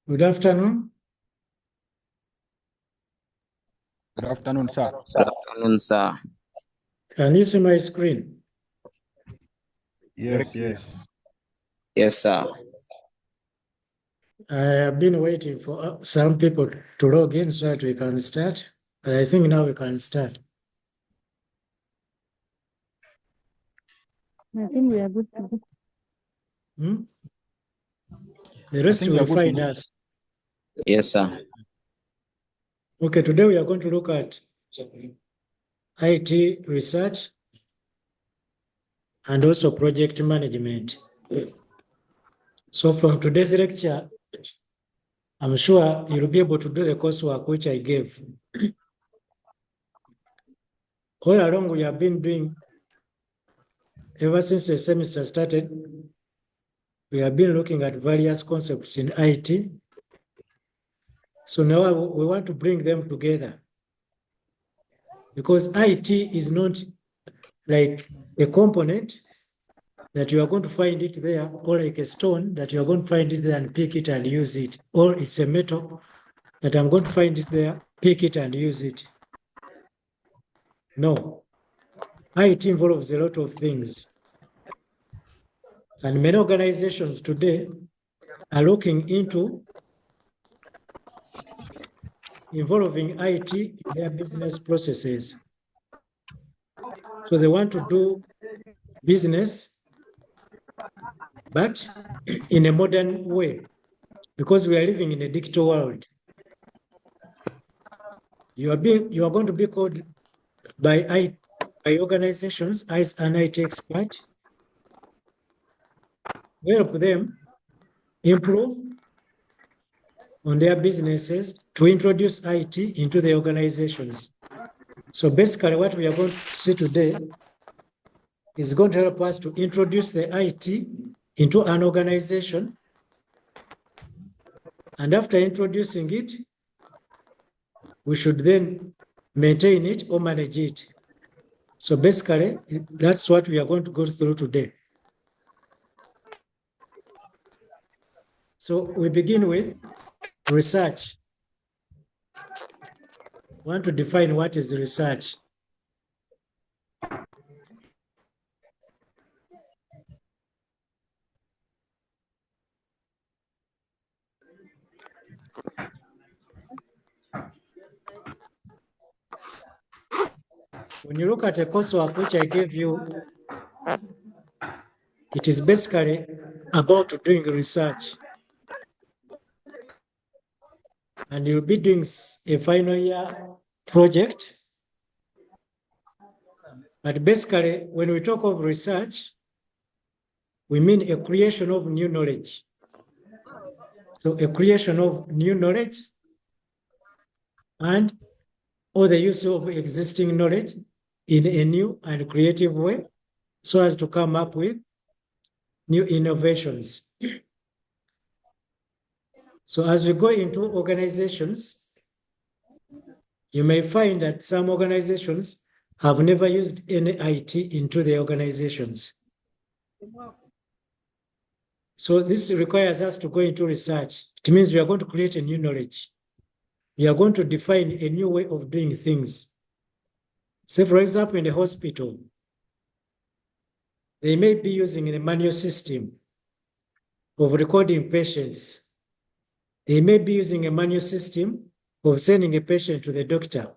Good afternoon. Good afternoon, sir. Good afternoon, sir. Can you see my screen? Yes. Yes, sir. I have been waiting for some people to log in so that we can start. But I think now we can start. I think we are good to go. The rest think we are will good to find go. us. Yes, sir. Okay, today we are going to look at IT research and also project management. So from today's lecture, I'm sure you'll be able to do the coursework which I gave. All along we have been doing, ever since the semester started, we have been looking at various concepts in IT. So now we want to bring them together because IT is not like a component that you are going to find it there, or like a stone that you are going to find it there and pick it and use it, or it's a metal that I'm going to find it there, pick it and use it. No, IT involves a lot of things. And many organizations today are looking into involving IT in their business processes. So they want to do business, but in a modern way, because we are living in a digital world. You are going to be called by organizations as an IT expert. Help them improve on their businesses to introduce IT into the organizations. So basically what we are going to see today is going to help us to introduce the IT into an organization. And after introducing it, we should then maintain it or manage it. So basically, that's what we are going to go through today. So we begin with research. We want to define what is research. When you look at a coursework which I gave you, it is basically about doing research. And you'll be doing a final year project. But basically, when we talk of research, we mean a creation of new knowledge. So a creation of new knowledge and or the use of existing knowledge in a new and creative way so as to come up with new innovations. So as we go into organizations, you may find that some organizations have never used any IT into their organizations. So this requires us to go into research. It means we are going to create a new knowledge. We are going to define a new way of doing things. Say, for example, in the hospital, they may be using a manual system of recording patients. They may be using a manual system of sending a patient to the doctor.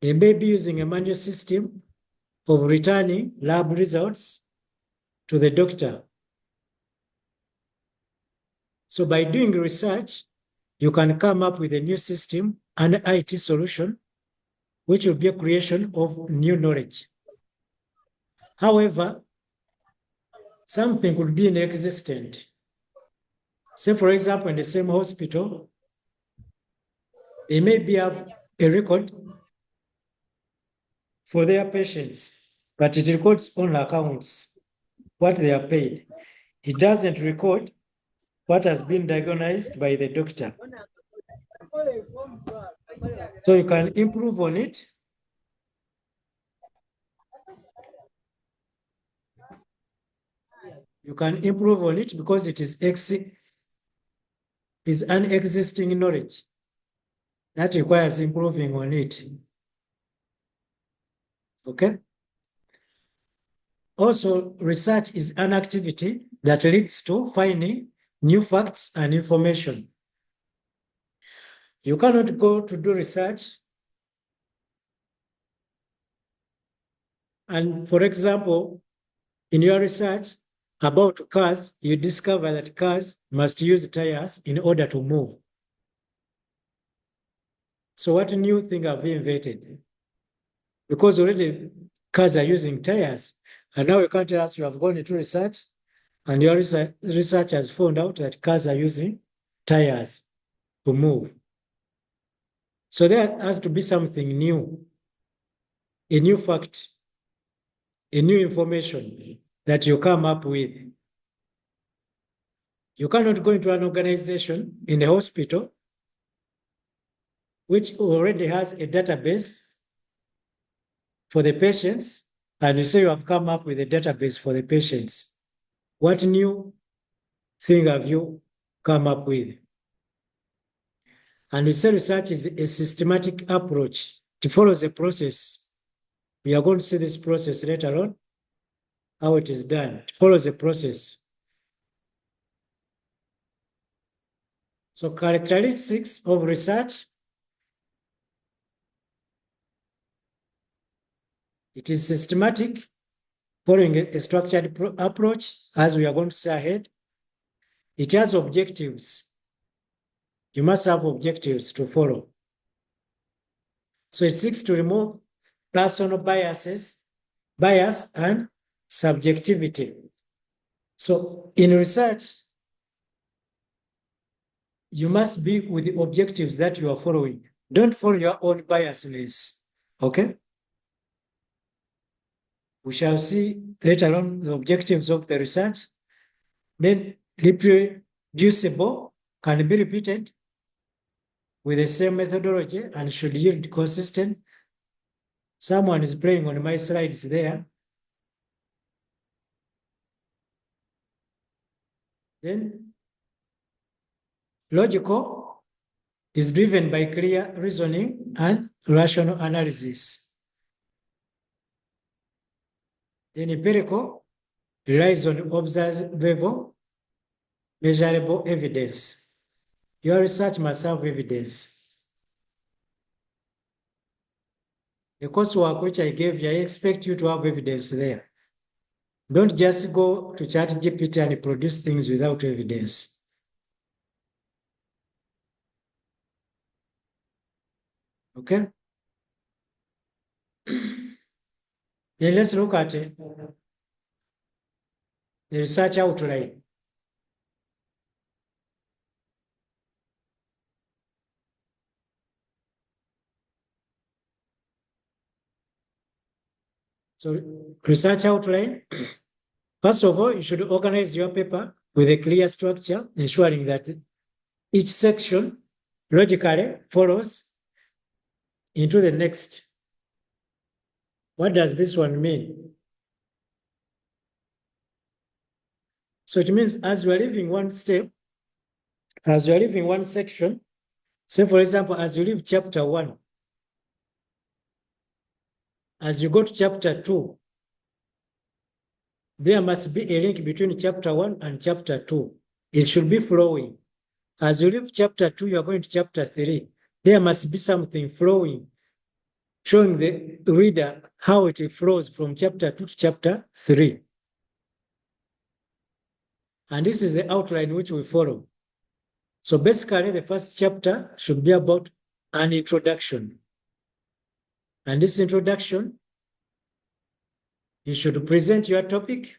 They may be using a manual system of returning lab results to the doctor. So by doing research, you can come up with a new system, an IT solution, which will be a creation of new knowledge. However, something could be inexistent. Say, for example, in the same hospital, they maybe have a record for their patients, but it records on accounts, what they are paid. It doesn't record what has been diagnosed by the doctor. So you can improve on it. You can improve on it because it is is an existing knowledge that requires improving on it. Okay? Also, research is an activity that leads to finding new facts and information. You cannot go to do research and, for example, in your research about cars, you discover that cars must use tires in order to move. So what new thing have you invented? Because already cars are using tires, and now you can't tell us you have gone into research, and your research has found out that cars are using tires to move. So there has to be something new, a new fact, a new information that you come up with. You cannot go into an organization in a hospital which already has a database for the patients, and you say you have come up with a database for the patients. What new thing have you come up with? And we say research is a systematic approach. It follows a process. We are going to see this process later on, how it is done. It follows a process. So characteristics of research: it is systematic, following a structured approach, as we are going to see ahead. It has objectives. You must have objectives to follow. So it seeks to remove personal bias and subjectivity. So in research, you must be with the objectives that you are following. Don't follow your own biasness, okay? We shall see later on the objectives of the research. Then reproducible, can be repeated with the same methodology and should yield consistent. Someone is playing on my slides there. Then logical is driven by clear reasoning and rational analysis. Then empirical relies on observable, measurable evidence. Your research must have evidence. The coursework which I gave you, I expect you to have evidence there. Don't just go to ChatGPT and produce things without evidence. Okay? Then let's look at the research outline. So research outline, first of all, you should organize your paper with a clear structure, ensuring that each section logically follows into the next. What does this one mean? So it means as you are leaving one step, as you are leaving one section, say for example, as you leave chapter 1, as you go to chapter 2, there must be a link between chapter 1 and chapter 2. It should be flowing. As you leave chapter 2, you are going to chapter 3. There must be something flowing, showing the reader how it flows from chapter 2 to chapter 3. And this is the outline which we follow. So basically, the first chapter should be about an introduction. And this introduction, you should present your topic,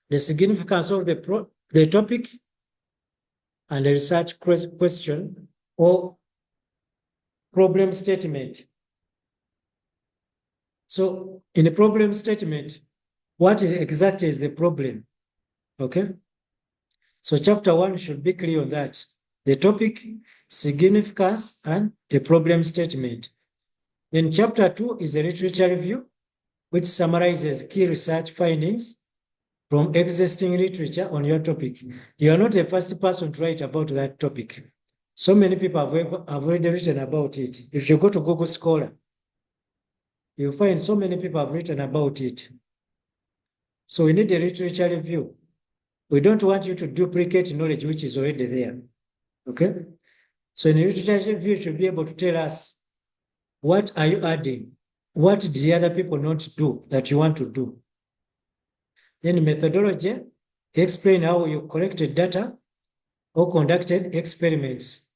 the significance of the topic, and the research question or problem statement. So in a problem statement, what exactly is the problem? Okay? So chapter 1 should be clear on that. The topic, significance, and the problem statement. Then chapter 2 is a literature review, which summarizes key research findings from existing literature on your topic. You are not the first person to write about that topic. So many people have already written about it. If you go to Google Scholar, you'll find so many people have written about it. So we need a literature review. We don't want you to duplicate knowledge which is already there. Okay? So in a literature review, you should be able to tell us, what are you adding? What did the other people not do that you want to do? Then methodology, explain how you collected data or conducted experiments.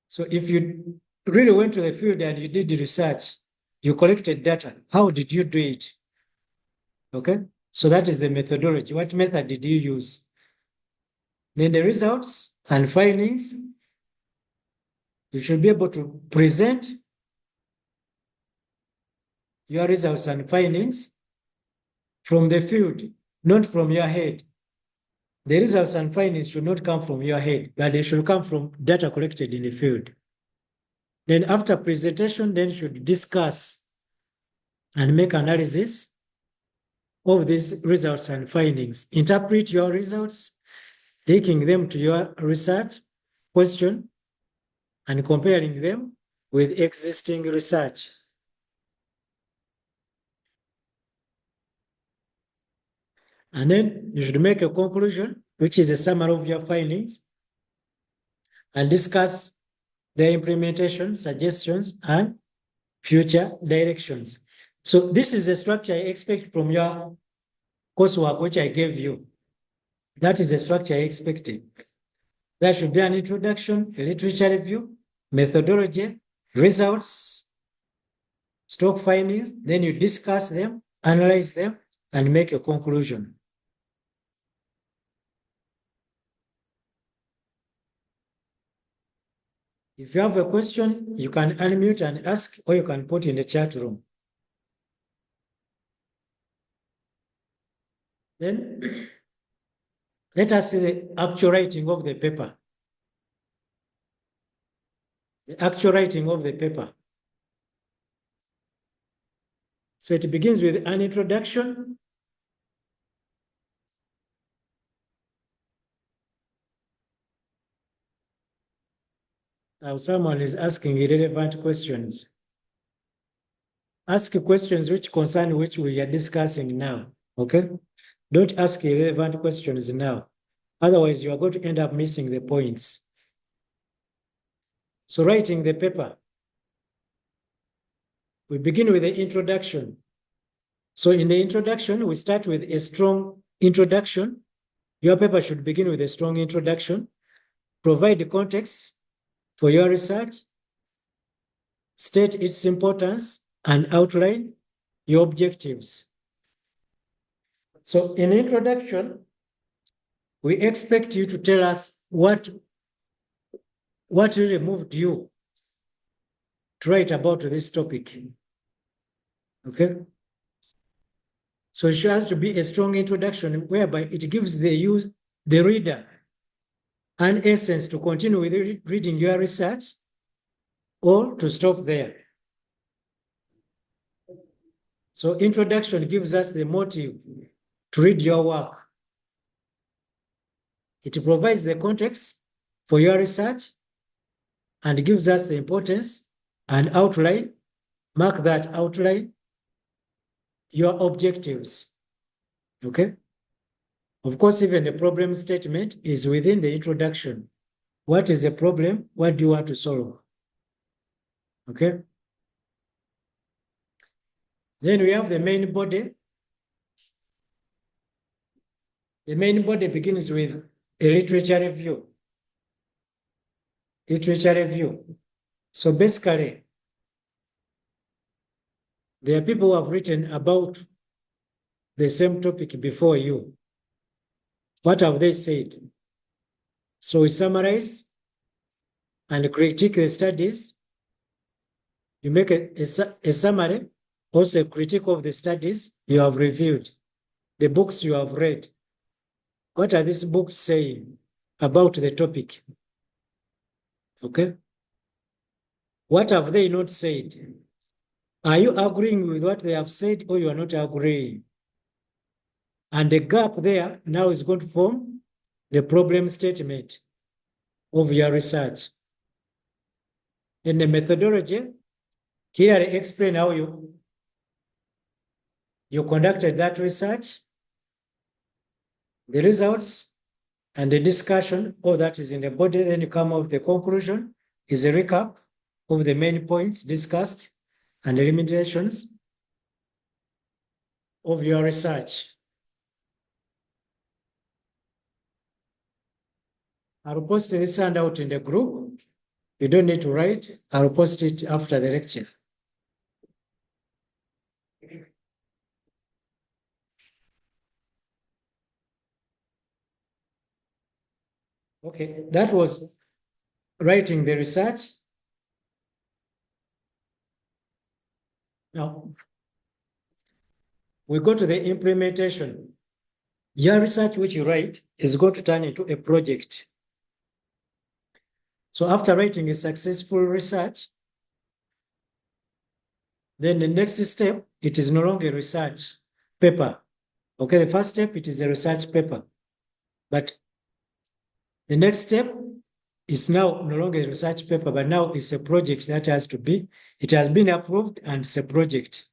So if you really went to the field and you did the research, you collected data, how did you do it? Okay, so that is the methodology. What method did you use? Then the results and findings, you should be able to present your results and findings from the field, not from your head. The results and findings should not come from your head, but they should come from data collected in the field. Then after presentation, then you should discuss and make analysis of these results and findings. Interpret your results, linking them to your research question and comparing them with existing research. And then you should make a conclusion, which is a summary of your findings, and discuss their implementation, suggestions, and future directions. So this is the structure I expect from your coursework, which I gave you. That is the structure I expected. There should be an introduction, a literature review, methodology, results, stock findings, then you discuss them, analyze them, and make a conclusion. If you have a question, you can unmute and ask, or you can put in the chat room. Then let us see the actual writing of the paper. The actual writing of the paper. So it begins with an introduction. Now someone is asking irrelevant questions. Ask questions which concern which we are discussing now, okay? Don't ask irrelevant questions now. Otherwise, you are going to end up missing the points. So writing the paper, we begin with the introduction. So in the introduction, we start with a strong introduction. Your paper should begin with a strong introduction. Provide the context for your research. State its importance and outline your objectives. So in the introduction, we expect you to tell us what really moved you to write about this topic. Okay? So it has to be a strong introduction whereby it gives the reader, an essence to continue with reading your research or to stop there. So introduction gives us the motive to read your work. It provides the context for your research and gives us the importance and outline. Mark that outline, your objectives. Okay? Of course, even the problem statement is within the introduction. What is the problem? What do you want to solve? Okay? Then we have the main body. The main body begins with a literature review. Literature review. So basically, there are people who have written about the same topic before you. What have they said? So we summarize and critique the studies. You make a summary, also a critique of the studies you have reviewed, the books you have read. What are these books saying about the topic? Okay? What have they not said? Are you agreeing with what they have said or you are not agreeing? And the gap there now is going to form the problem statement of your research. In the methodology, clearly explain how you conducted that research, the results, and the discussion. All that is in the body. Then you come up with the conclusion, is a recap of the main points discussed and the limitations of your research. I'll post this handout in the group. You don't need to write. I'll post it after the lecture. Okay, that was writing the research. Now, we go to the implementation. Your research which you write is going to turn into a project. So after writing a successful research, then the next step, it is no longer a research paper. Okay, the first step, it is a research paper. But the next step is now no longer a research paper, but now it's a project that has to be, it has been approved and it's a project.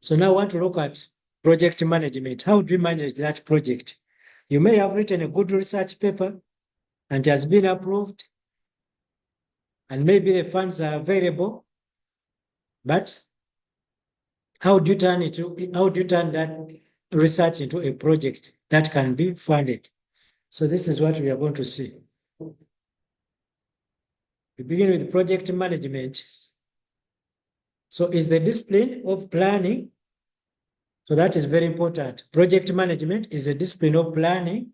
So now I want to look at project management. How do you manage that project? You may have written a good research paper and it has been approved, and maybe the funds are available, but how do you turn that research into a project that can be funded? So this is what we are going to see. We begin with project management. So is the discipline of planning. So that is very important. Project management is a discipline of planning,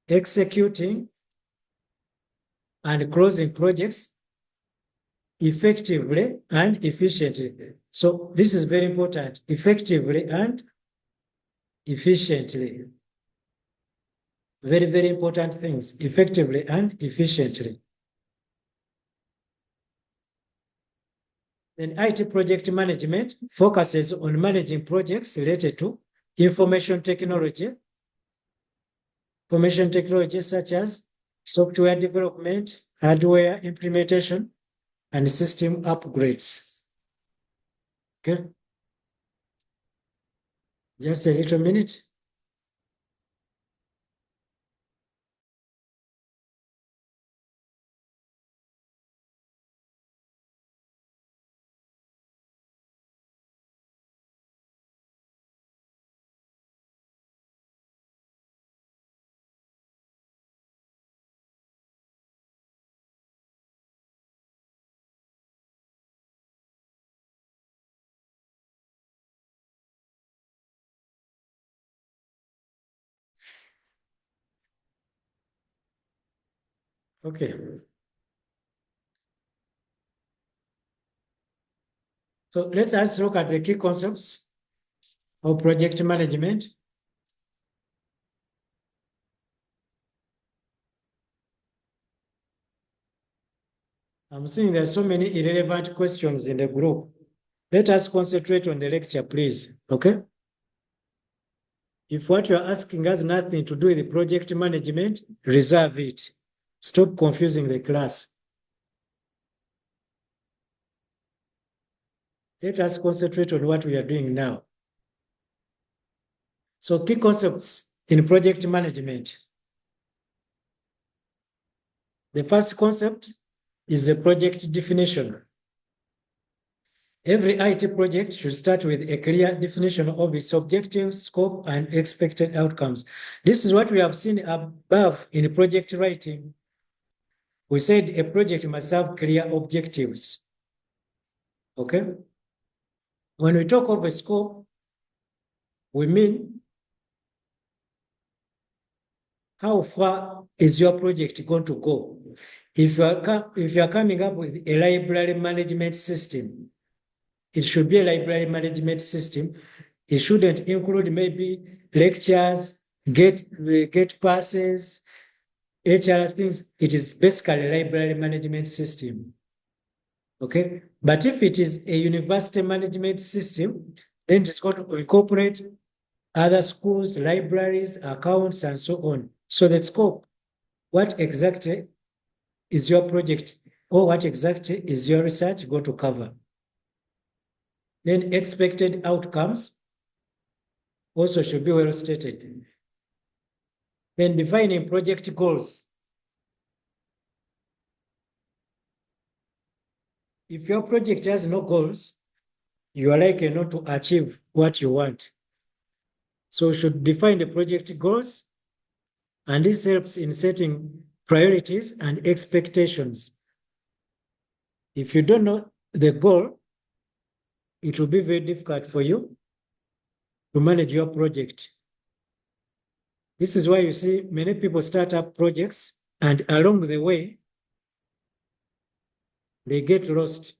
executing, and closing projects effectively and efficiently. So this is very important, effectively and efficiently. Very, very important things, effectively and efficiently. Then IT project management focuses on managing projects related to information technology such as software development, hardware implementation, and system upgrades. Okay. Just a little minute. Okay. So let's just look at the key concepts of project management. I'm seeing there are so many irrelevant questions in the group. Let us concentrate on the lecture, please. Okay? If what you're asking has nothing to do with the project management, reserve it. Stop confusing the class. Let us concentrate on what we are doing now. So key concepts in project management. The first concept is the project definition. Every IT project should start with a clear definition of its objectives, scope, and expected outcomes. This is what we have seen above in project writing. We said a project must have clear objectives. Okay? When we talk of a scope, we mean how far is your project going to go? If you are coming up with a library management system, it should be a library management system. It shouldn't include maybe lectures, get passes, HR things. It is basically a library management system. Okay, but if it is a university management system, then it's going to incorporate other schools, libraries, accounts, and so on. So the scope, what exactly is your project, or what exactly is your research going to cover? Then expected outcomes also should be well stated. Then defining project goals. If your project has no goals, you are likely not to achieve what you want. So you should define the project goals, and this helps in setting priorities and expectations. If you don't know the goal, it will be very difficult for you to manage your project. This is why you see many people start up projects, and along the way, they get lost.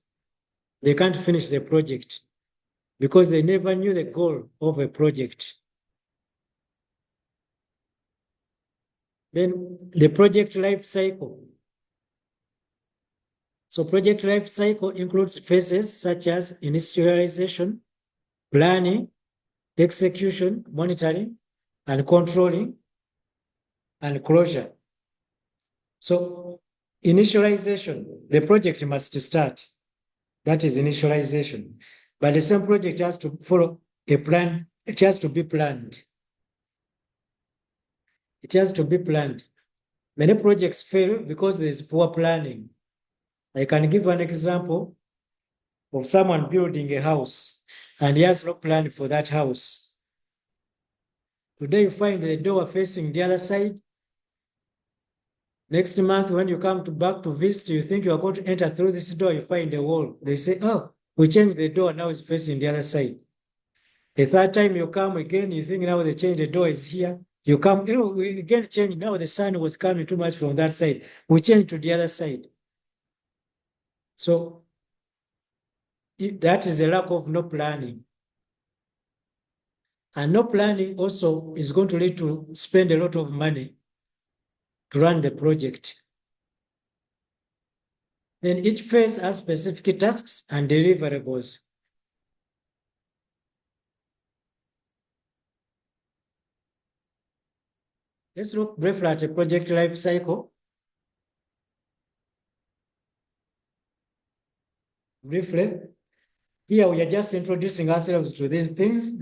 They can't finish the project because they never knew the goal of a project. Then the project life cycle. So project life cycle includes phases such as initialization, planning, execution, monitoring, and controlling, and closure. So initialization, the project must start. That is initialization. But the same project has to follow a plan. It has to be planned. It has to be planned. Many projects fail because there is poor planning. I can give an example of someone building a house and he has no plan for that house. Today you find the door facing the other side. Next month, when you come back to visit, you think you are going to enter through this door, you find a wall. They say, oh, we changed the door, now it's facing the other side. The third time you come again, you think now they changed the door is here. You come, we again change. Now the sun was coming too much from that side. We change to the other side. So that is a lack of no planning. And no planning also is going to lead to spend a lot of money to run the project. Then each phase has specific tasks and deliverables. Let's look briefly at a project life cycle. Briefly, here we are just introducing ourselves to these things,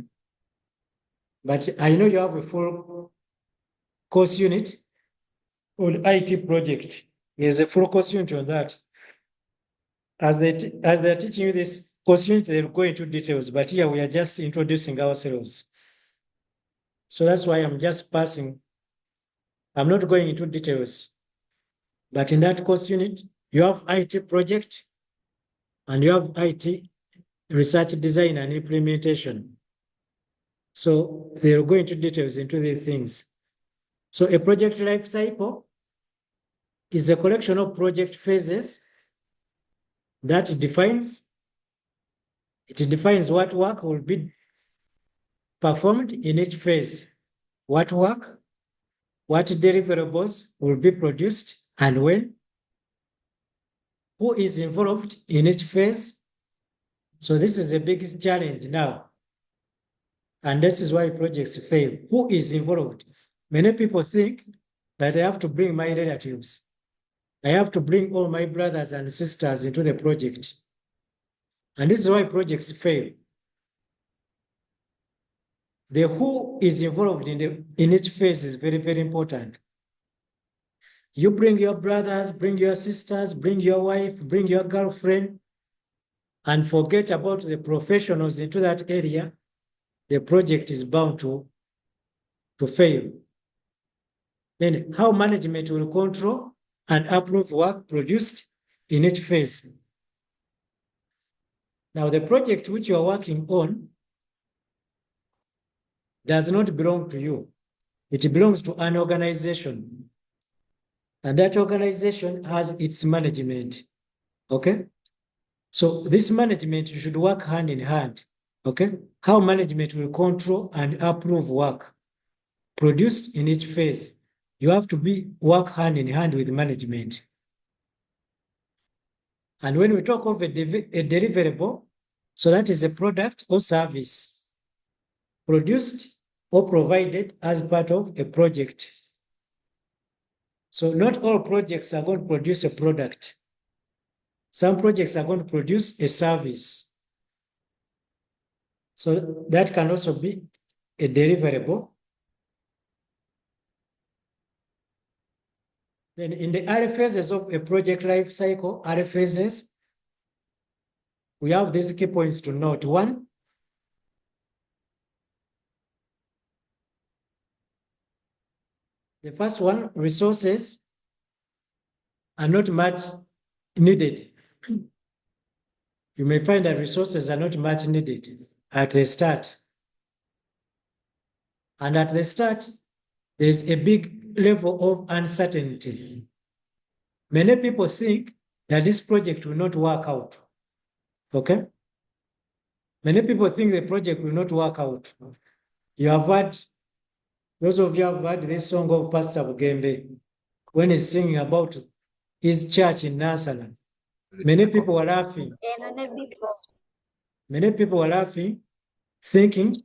but I know you have a full course unit on IT project. There's a full course unit on that. As they're teaching you this course unit, they'll go into details, but here we are just introducing ourselves. So that's why I'm just passing. I'm not going into details, but in that course unit, you have IT project and you have IT research design and implementation. So they'll go into details into the things. So a project life cycle is a collection of project phases that defines what work will be performed in each phase, what work, what deliverables will be produced and when, who is involved in each phase. So this is a big challenge now. And this is why projects fail. Who is involved? Many people think that I have to bring my relatives. I have to bring all my brothers and sisters into the project. And this is why projects fail. The who is involved in each phase is very, very important. You bring your brothers, bring your sisters, bring your wife, bring your girlfriend, and forget about the professionals into that area, the project is bound to fail. Then how management will control and approve work produced in each phase. Now, the project which you are working on does not belong to you. It belongs to an organization. And that organization has its management. Okay? So this management should work hand in hand. Okay? How management will control and approve work produced in each phase. You have to work hand in hand with management. And when we talk of a deliverable, so that is a product or service produced or provided as part of a project. So not all projects are going to produce a product. Some projects are going to produce a service. So that can also be a deliverable. Then in the early phases of a project life cycle, early phases, we have these key points to note. One, the first one, resources are not much needed. You may find that resources are not much needed at the start. And at the start, there's a big level of uncertainty. Many people think that this project will not work out. Okay? Many people think the project will not work out. You have heard, those of you have heard this song of Pastor Bugembe when he's singing about his church in Nazareth. Many people were laughing. Many people were laughing, thinking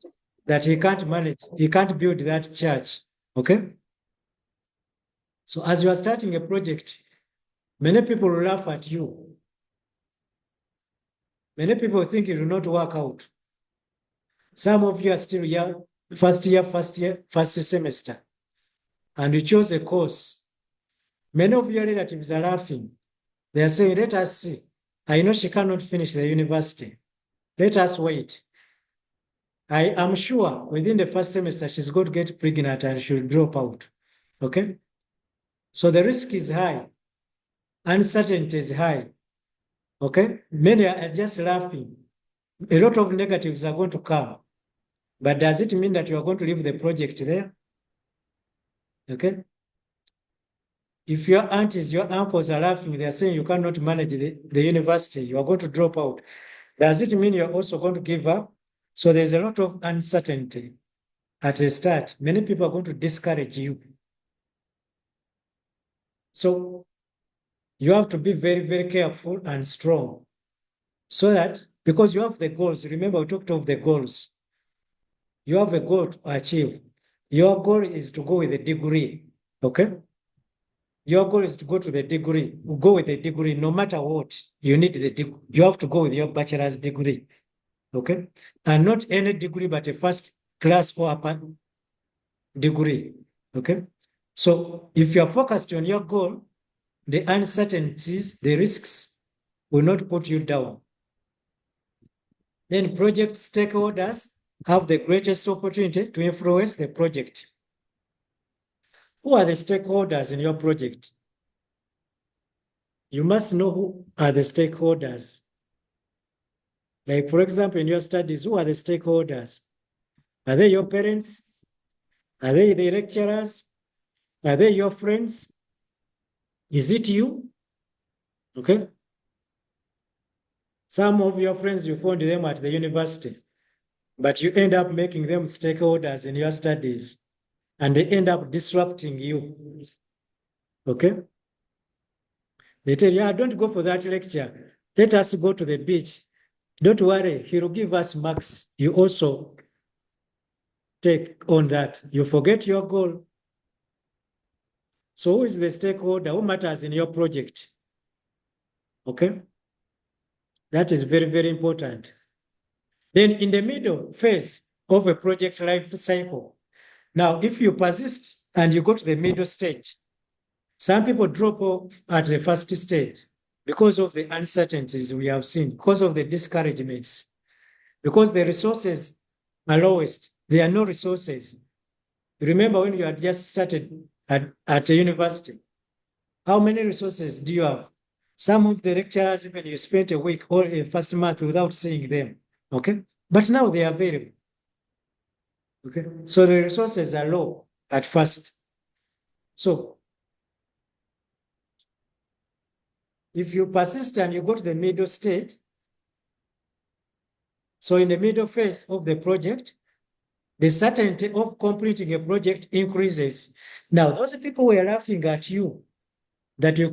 that he can't manage, he can't build that church. Okay? So as you are starting a project, many people will laugh at you. Many people think it will not work out. Some of you are still here, first semester, and you chose a course. Many of your relatives are laughing. They are saying, let us see. I know she cannot finish the university. Let us wait. I am sure within the first semester, she's going to get pregnant and she'll drop out. Okay? So the risk is high. Uncertainty is high. Okay? Many are just laughing. A lot of negatives are going to come. But does it mean that you are going to leave the project there? Okay? If your aunties, your uncles are laughing, they are saying you cannot manage the university, you are going to drop out. Does it mean you're also going to give up? So there's a lot of uncertainty at the start. Many people are going to discourage you. So you have to be very, very careful and strong. So that, because you have the goals, remember we talked of the goals. You have a goal to achieve. Your goal is to go with a degree, okay? Your goal is to go to the degree, go with the degree, no matter what, you need the degree. You have to go with your bachelor's degree, okay? And not any degree, but a first class or upper degree, okay? So if you are focused on your goal, the uncertainties, the risks will not put you down. Then project stakeholders have the greatest opportunity to influence the project. Who are the stakeholders in your project? You must know who are the stakeholders. Like, for example, in your studies, who are the stakeholders? Are they your parents? Are they the lecturers? Are they your friends? Is it you? Okay. Some of your friends, you found them at the university, but you end up making them stakeholders in your studies, and they end up disrupting you. Okay. They tell you, don't go for that lecture. Let us go to the beach. Don't worry, he'll give us marks. You also take on that. You forget your goal. So who is the stakeholder? Who matters in your project? Okay? That is very, very important. Then in the middle phase of a project life cycle, now if you persist and you go to the middle stage, some people drop off at the first stage because of the uncertainties we have seen, because of the discouragements, because the resources are lowest. There are no resources. Remember when you had just started at a university, how many resources do you have? Some of the lecturers, even you spent a week or a first month without seeing them, okay? But now they are available, okay? So the resources are low at first. So if you persist and you go to the middle stage, so in the middle phase of the project, the certainty of completing a project increases. Now, those people were laughing at you that you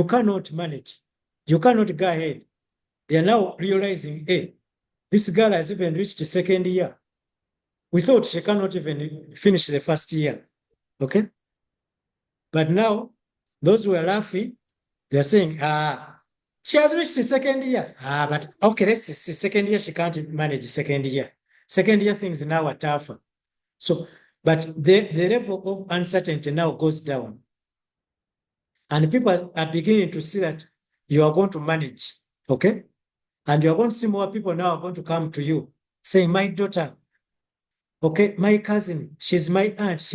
cannot manage. You cannot go ahead. They are now realizing, hey, this girl has even reached the second year. We thought she cannot even finish the first year. Okay? But now, those who are laughing, they're saying, she has reached the second year. But okay, let's see, second year, she can't manage the second year. Second year things now are tougher. So, but the level of uncertainty now goes down. And people are beginning to see that you are going to manage, okay? And you are going to see more people now are going to come to you saying, my daughter, okay, my cousin, she's my aunt,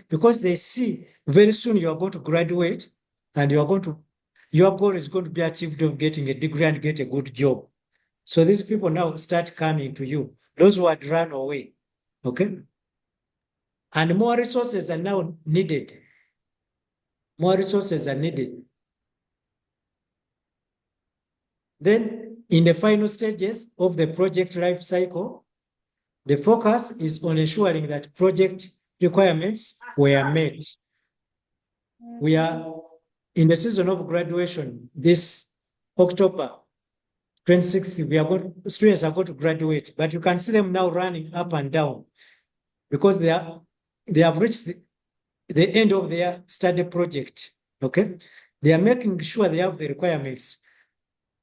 because they see very soon you are going to graduate and you are going to, your goal is going to be achieved of getting a degree and get a good job. So these people now start coming to you, those who had run away, okay? And more resources are now needed. More resources are needed. Then in the final stages of the project life cycle, the focus is on ensuring that project requirements were met. We are in the season of graduation this October 26th. Students are going to graduate, but you can see them now running up and down because they have reached the end of their study project. Okay, they are making sure they have the requirements.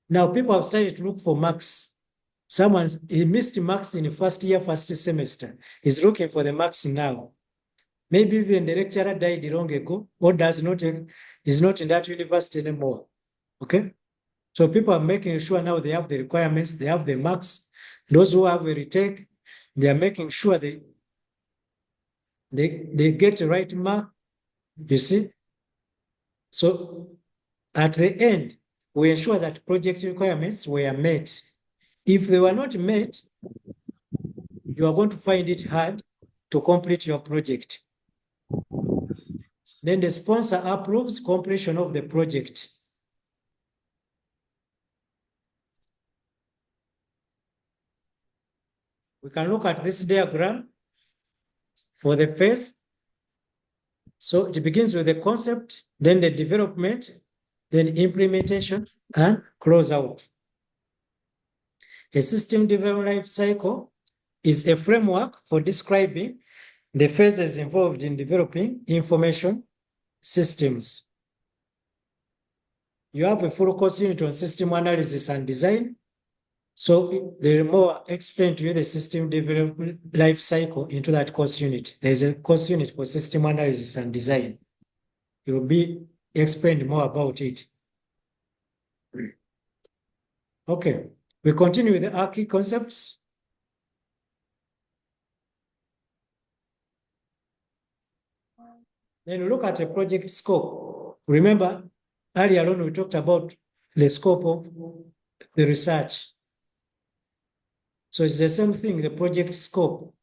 Now people have started to look for marks. He missed marks in the first year, first semester. He's looking for the marks now. Maybe even the lecturer died long ago or is not in that university anymore. Okay? So people are making sure now they have the requirements, they have the marks. Those who have a retake, they are making sure they get the right mark. You see? So at the end, we ensure that project requirements were met. If they were not met, you are going to find it hard to complete your project. Then the sponsor approves completion of the project. We can look at this diagram for the phase. So it begins with the concept, then the development, then implementation, and close out. A system development life cycle is a framework for describing the phases involved in developing information systems. You have a full course unit on system analysis and design. So there more explain to you the system development life cycle into that course unit. There's a course unit for system analysis and design. It will be explained more about it. Okay, we continue with our key concepts. Then we look at a project scope. Remember, earlier on we talked about the scope of the research. So it's the same thing, the project scope.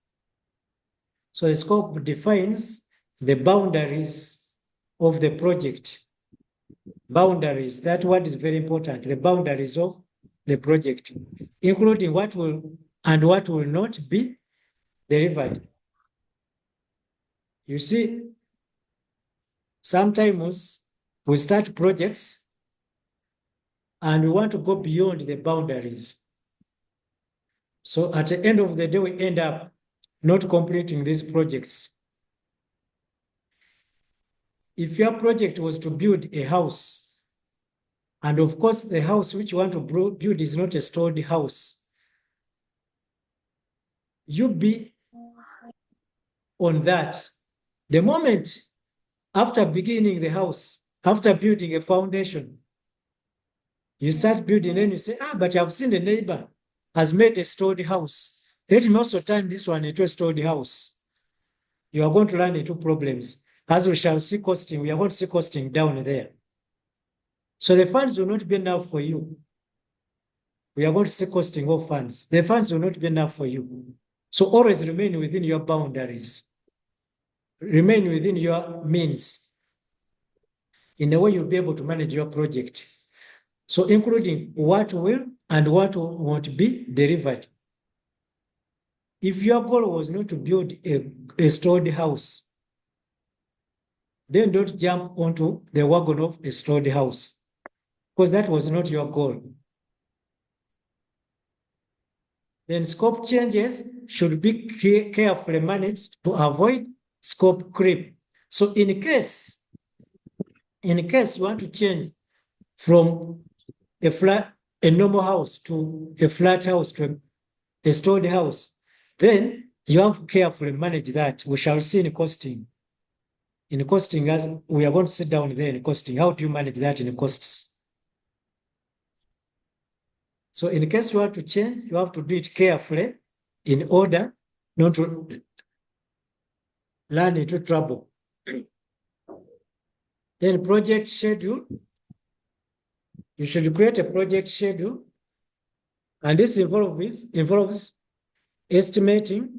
So the scope defines the boundaries of the project. Boundaries, that word is very important, the boundaries of the project, including what will and what will not be delivered. You see, sometimes we start projects and we want to go beyond the boundaries. So at the end of the day, we end up not completing these projects. If your project was to build a house, and of course the house which you want to build is not a stored house, you be on that. The moment after beginning the house, after building a foundation, you start building, then you say, but I've seen the neighbor has made a stored house. Let me also turn this one into a stored house. You are going to run into problems. As we shall see costing, we are going to see costing down there. So the funds will not be enough for you. We are going to see costing of funds. The funds will not be enough for you. So always remain within your boundaries. Remain within your means. In a way, you'll be able to manage your project. So including what will and what won't be delivered. If your goal was not to build a stored house, then don't jump onto the wagon of a stored house. because that was not your goal. Then scope changes should be carefully managed to avoid scope creep. So in case you want to change from a normal house to a flat house to a stored house, then you have to carefully manage that. We shall see in costing. In costing, as we are going to sit down there in costing, how do you manage that in costs? So in case you want to change, you have to do it carefully in order not to run into trouble. Then project schedule. You should create a project schedule, and this involves estimating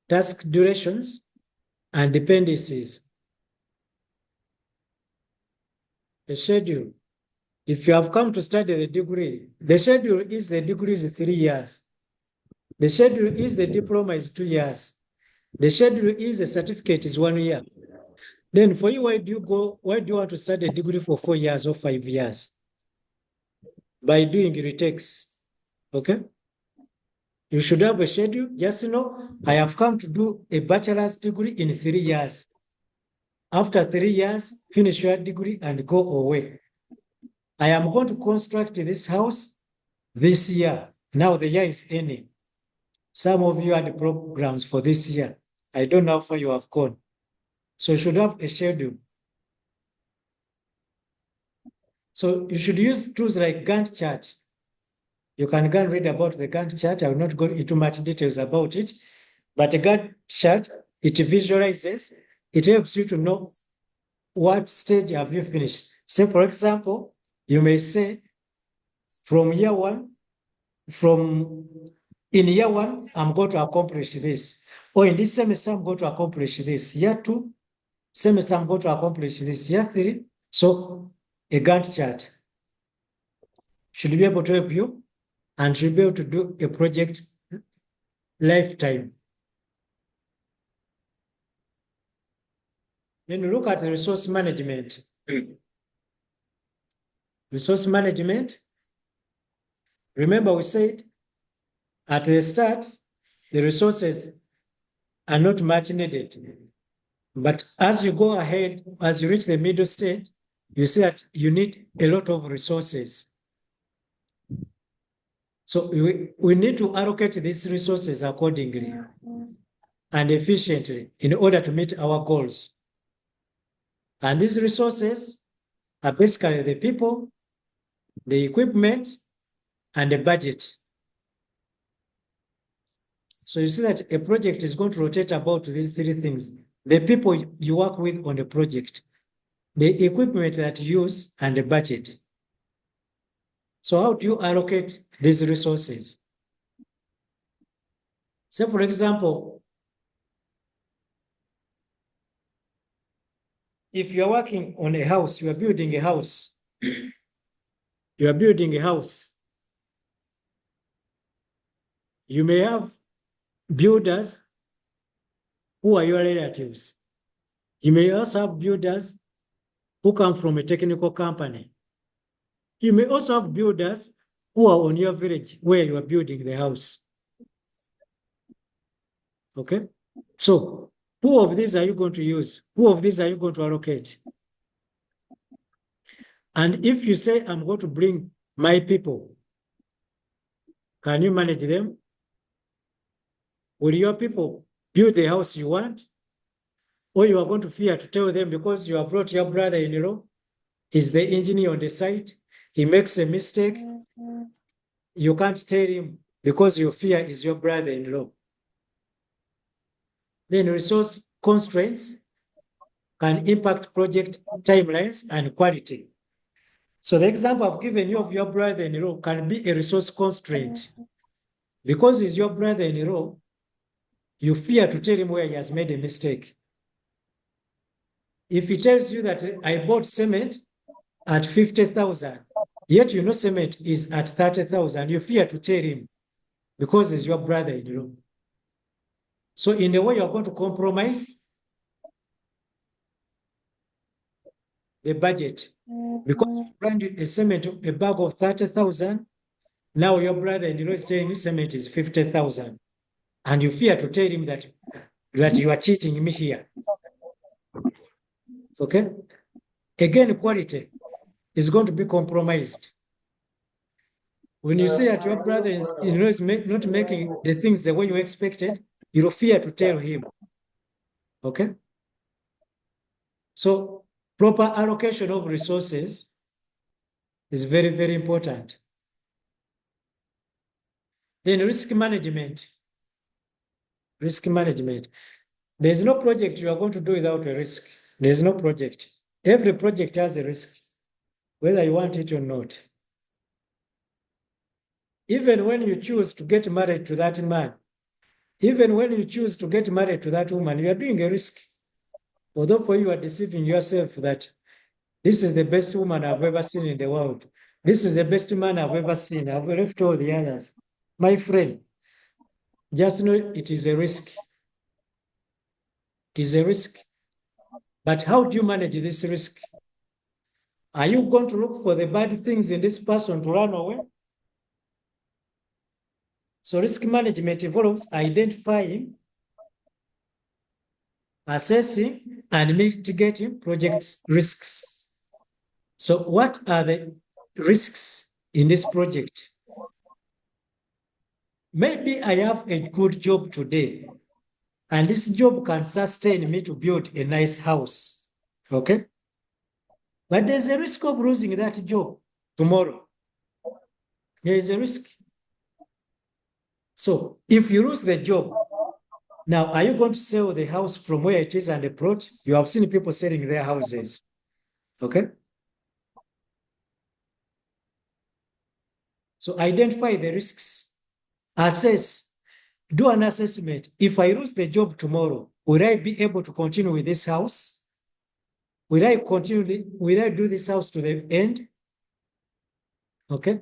task durations and dependencies. A schedule. If you have come to study the degree, the schedule is the degree is 3 years. The schedule is the diploma is 2 years. The schedule is the certificate is 1 year. Then for you, why do you want to study a degree for 4 years or 5 years? By doing retakes, okay? You should have a schedule. Just know, I have come to do a bachelor's degree in 3 years. After 3 years, finish your degree and go away. I am going to construct this house this year. Now the year is ending. Some of you had programs for this year. I don't know how far you have gone. So you should have a schedule. So you should use tools like Gantt chart. You can go and read about the Gantt chart. I will not go into much details about it. But a Gantt chart, it visualizes, it helps you to know what stage have you finished. Say, for example, you may say in year one, I'm going to accomplish this. Or in this semester, I'm going to accomplish this. Year 2, semester, I'm going to accomplish this. Year 3, so a Gantt chart should be able to help you and should be able to do a project lifetime. Then you look at the resource management. Resource management, remember we said at the start, the resources are not much needed. But as you go ahead, as you reach the middle stage, you see that you need a lot of resources. So we need to allocate these resources accordingly and efficiently in order to meet our goals. And these resources are basically the people, the equipment, and the budget. So you see that a project is going to rotate about these 3 things: the people you work with on the project, the equipment that you use, and the budget. So how do you allocate these resources? Say, for example, if you're working on a house, you are building a house, you may have builders who are your relatives. You may also have builders who come from a technical company. You may also have builders who are on your village where you are building the house. Okay? So, who of these are you going to use? Who of these are you going to allocate? And if you say, I'm going to bring my people, can you manage them? Will your people build the house you want? Or you are going to fear to tell them because you have brought your brother-in-law, he's the engineer on the site, he makes a mistake, you can't tell him because your fear is your brother-in-law. Then resource constraints can impact project timelines and quality. So the example I've given you of your brother-in-law can be a resource constraint. Because he's your brother-in-law, you fear to tell him where he has made a mistake. If he tells you that I bought cement at 50,000, yet you know cement is at 30,000, you fear to tell him because he's your brother-in-law. So in a way, you're going to compromise the budget Because you brand a cement, a bag of 30,000, now your brother-in-law is telling you cement is 50,000. And you fear to tell him that you are cheating me here. Okay? Again, quality is going to be compromised. When you see that your brother-in-law is not making the things the way you expected, you'll fear to tell him. Okay? So proper allocation of resources is very, very important. Then risk management. Risk management. There's no project you are going to do without a risk. There's no project. Every project has a risk, whether you want it or not. Even when you choose to get married to that man, even when you choose to get married to that woman, you are doing a risk. Although for you are deceiving yourself that this is the best woman I've ever seen in the world. This is the best man I've ever seen. I've left all the others. My friend, just know it is a risk. It is a risk. But how do you manage this risk? Are you going to look for the bad things in this person to run away? So risk management involves identifying, assessing, and mitigating project risks. So what are the risks in this project? Maybe I have a good job today, and this job can sustain me to build a nice house, okay? But there's a risk of losing that job tomorrow. There is a risk. So if you lose the job, now are you going to sell the house from where it is and the plot? You have seen people selling their houses, okay? So identify the risks, assess, do an assessment. If I lose the job tomorrow, will I be able to continue with this house? Will I do this house to the end? Okay.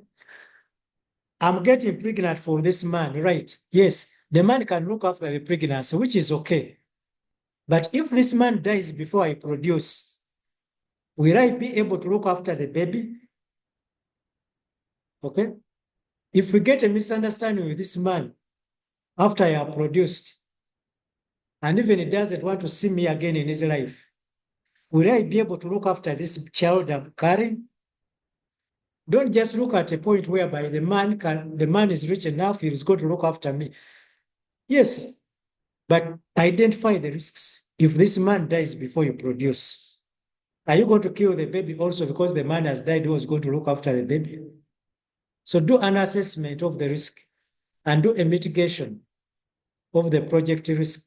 I'm getting pregnant for this man, right? Yes, the man can look after the pregnancy, which is okay. But if this man dies before I produce, will I be able to look after the baby? Okay. If we get a misunderstanding with this man after I have produced, and even he doesn't want to see me again in his life, will I be able to look after this child I'm carrying? Don't just look at a point whereby the man is rich enough, he's going to look after me. Yes, but identify the risks. If this man dies before you produce, are you going to kill the baby also because the man has died who was going to look after the baby? So do an assessment of the risk and do a mitigation of the project risk.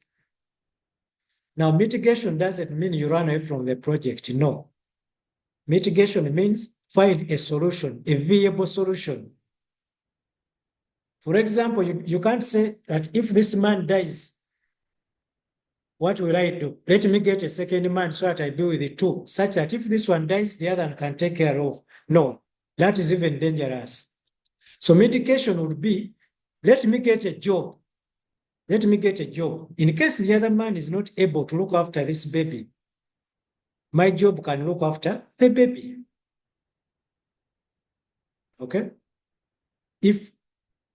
Now, mitigation doesn't mean you run away from the project. No. Mitigation means find a solution, a viable solution. For example, you can't say that if this man dies, what will I do? Let me get a second man so that I be with the two, such that if this one dies, the other one can take care of. No, that is even dangerous. So mitigation would be, let me get a job. Let me get a job. In case the other man is not able to look after this baby, my job can look after the baby. Okay? If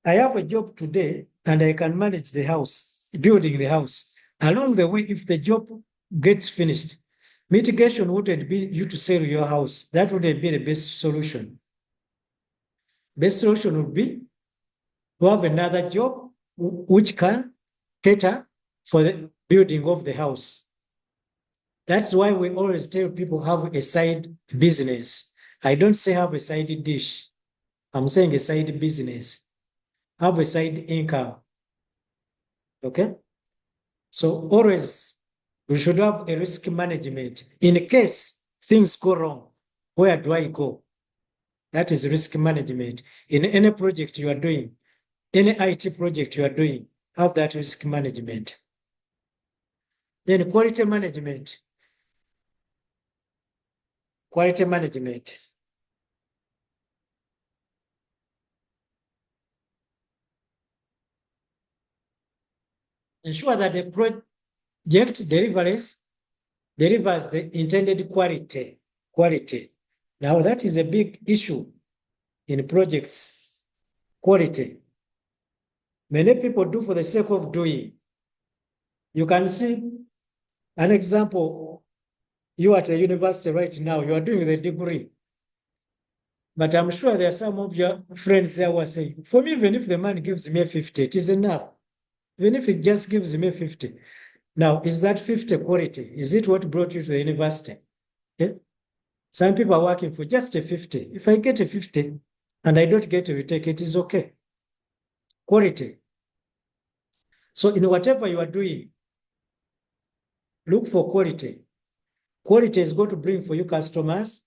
I have a job today and I can manage the house, building the house, along the way, if the job gets finished, mitigation wouldn't be you to sell your house. That wouldn't be the best solution. Best solution would be to have another job which can cater for the building of the house. That's why we always tell people have a side business. I don't say have a side dish. I'm saying a side business. Have a side income. Okay? So always we should have a risk management. In case things go wrong, where do I go? That is risk management. In any project you are doing, any IT project you are doing, have that risk management. Then quality management. Quality management. Ensure that the project delivers the intended quality. Now, that is a big issue in projects quality. Many people do for the sake of doing. You can see an example. You at the university right now, you are doing the degree. But I'm sure there are some of your friends there who are saying, for me, even if the man gives me 50, it is enough. Even if he just gives me 50. Now, is that 50 quality? Is it what brought you to the university? Yeah? Some people are working for just a 50. If I get a 50 and I don't get a retake, it is okay. Quality. So in whatever you are doing, look for quality. Quality is going to bring for you customers.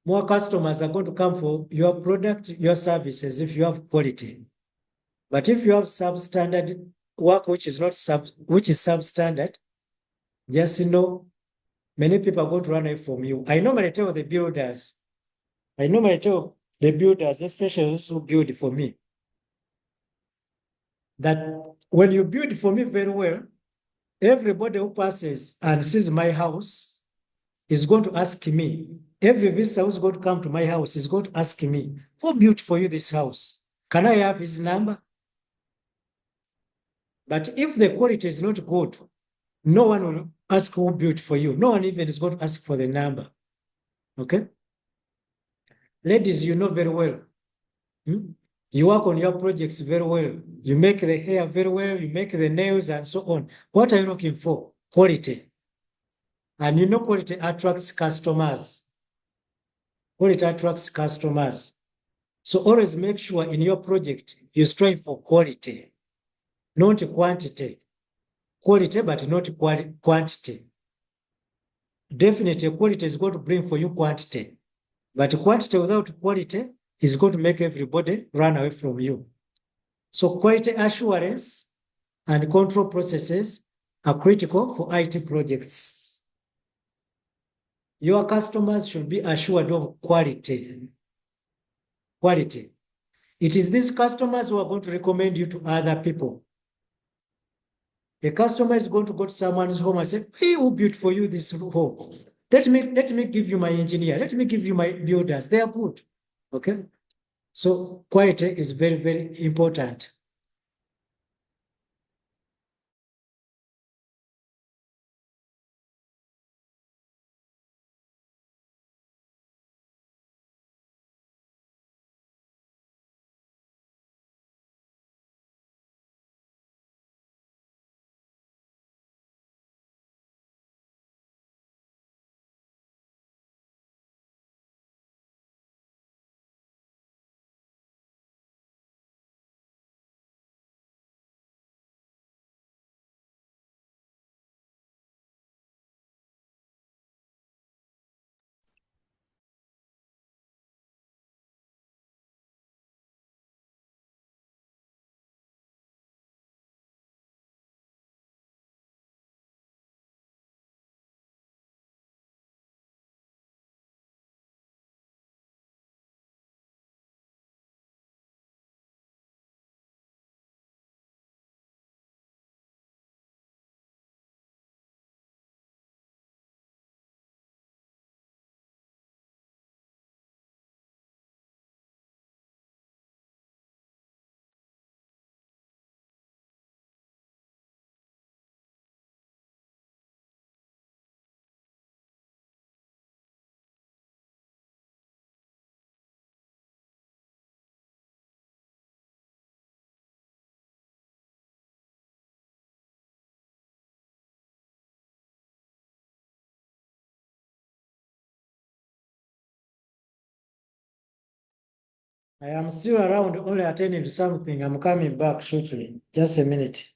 More customers are going to come for your product, your services if you have quality. But if you have substandard work which is substandard, just know many people are going to run away from you. I normally tell the builders, especially those who build for me, that when you build for me very well, everybody who passes and sees my house is going to ask me. Every visitor who's going to come to my house is going to ask me, who built for you this house? Can I have his number? But if the quality is not good, no one will ask who built for you. No one even is going to ask for the number. Okay? Ladies, you know very well. You work on your projects very well. You make the hair very well. You make the nails and so on. What are you looking for? Quality. And you know quality attracts customers. Quality attracts customers. So always make sure in your project you strive for quality, not quantity. Quality, but not quantity. Definitely, quality is going to bring for you quantity. But quantity without quality is going to make everybody run away from you. So quality assurance and control processes are critical for IT projects. Your customers should be assured of quality. Quality. It is these customers who are going to recommend you to other people. A customer is going to go to someone's home and say, hey, who built for you this home? Let me give you my engineer. Let me give you my builders. They are good. Okay? So quality is very, very important. I am still around, only attending to something. I'm coming back shortly. Just a minute.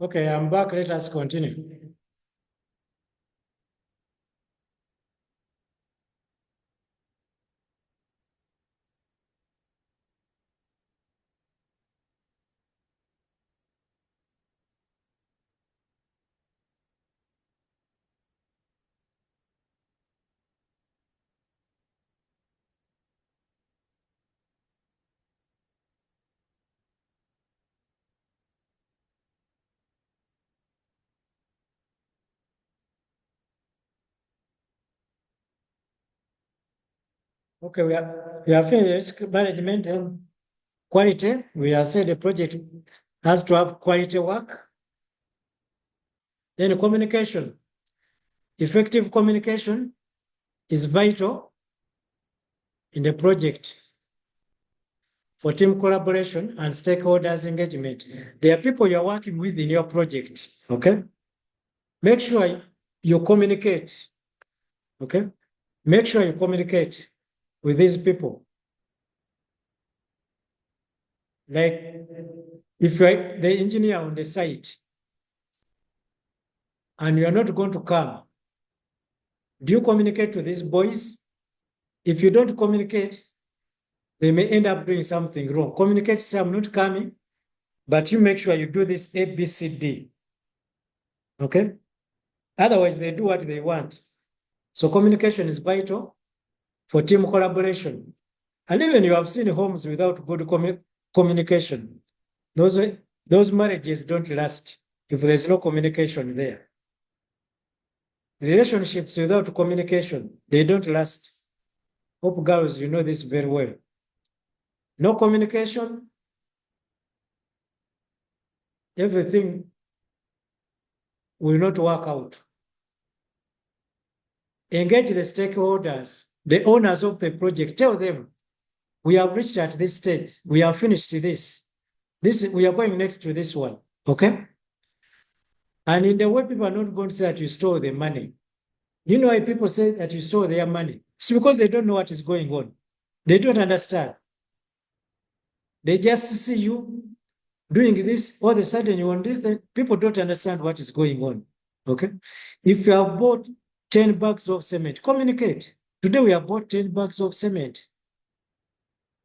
Okay, I'm back. Let us continue. Okay, we are finished risk management and quality. We have said the project has to have quality work. Then communication. Effective communication is vital in the project for team collaboration and stakeholders engagement. There are people you're working with in your project, okay? Make sure you communicate, okay? Make sure you communicate with these people. Like if you're the engineer on the site and you're not going to come, do you communicate to these boys? If you don't communicate, they may end up doing something wrong. Communicate, say, I'm not coming, but you make sure you do this A, B, C, D. Okay? Otherwise, they do what they want. So communication is vital for team collaboration. And even you have seen homes without good communication. Those marriages don't last if there's no communication there. Relationships without communication, they don't last. Hope girls, you know this very well. No communication, everything will not work out. Engage the stakeholders, the owners of the project. Tell them, we have reached at this stage. We have finished this. We are going next to this one, okay? And in the way, people are not going to say that you stole the money. You know why people say that you stole their money? It's because they don't know what is going on. They don't understand. They just see you doing this, all of a sudden you want this, then people don't understand what is going on, okay? If you have bought 10 bags of cement, communicate. Today we have bought 10 bags of cement.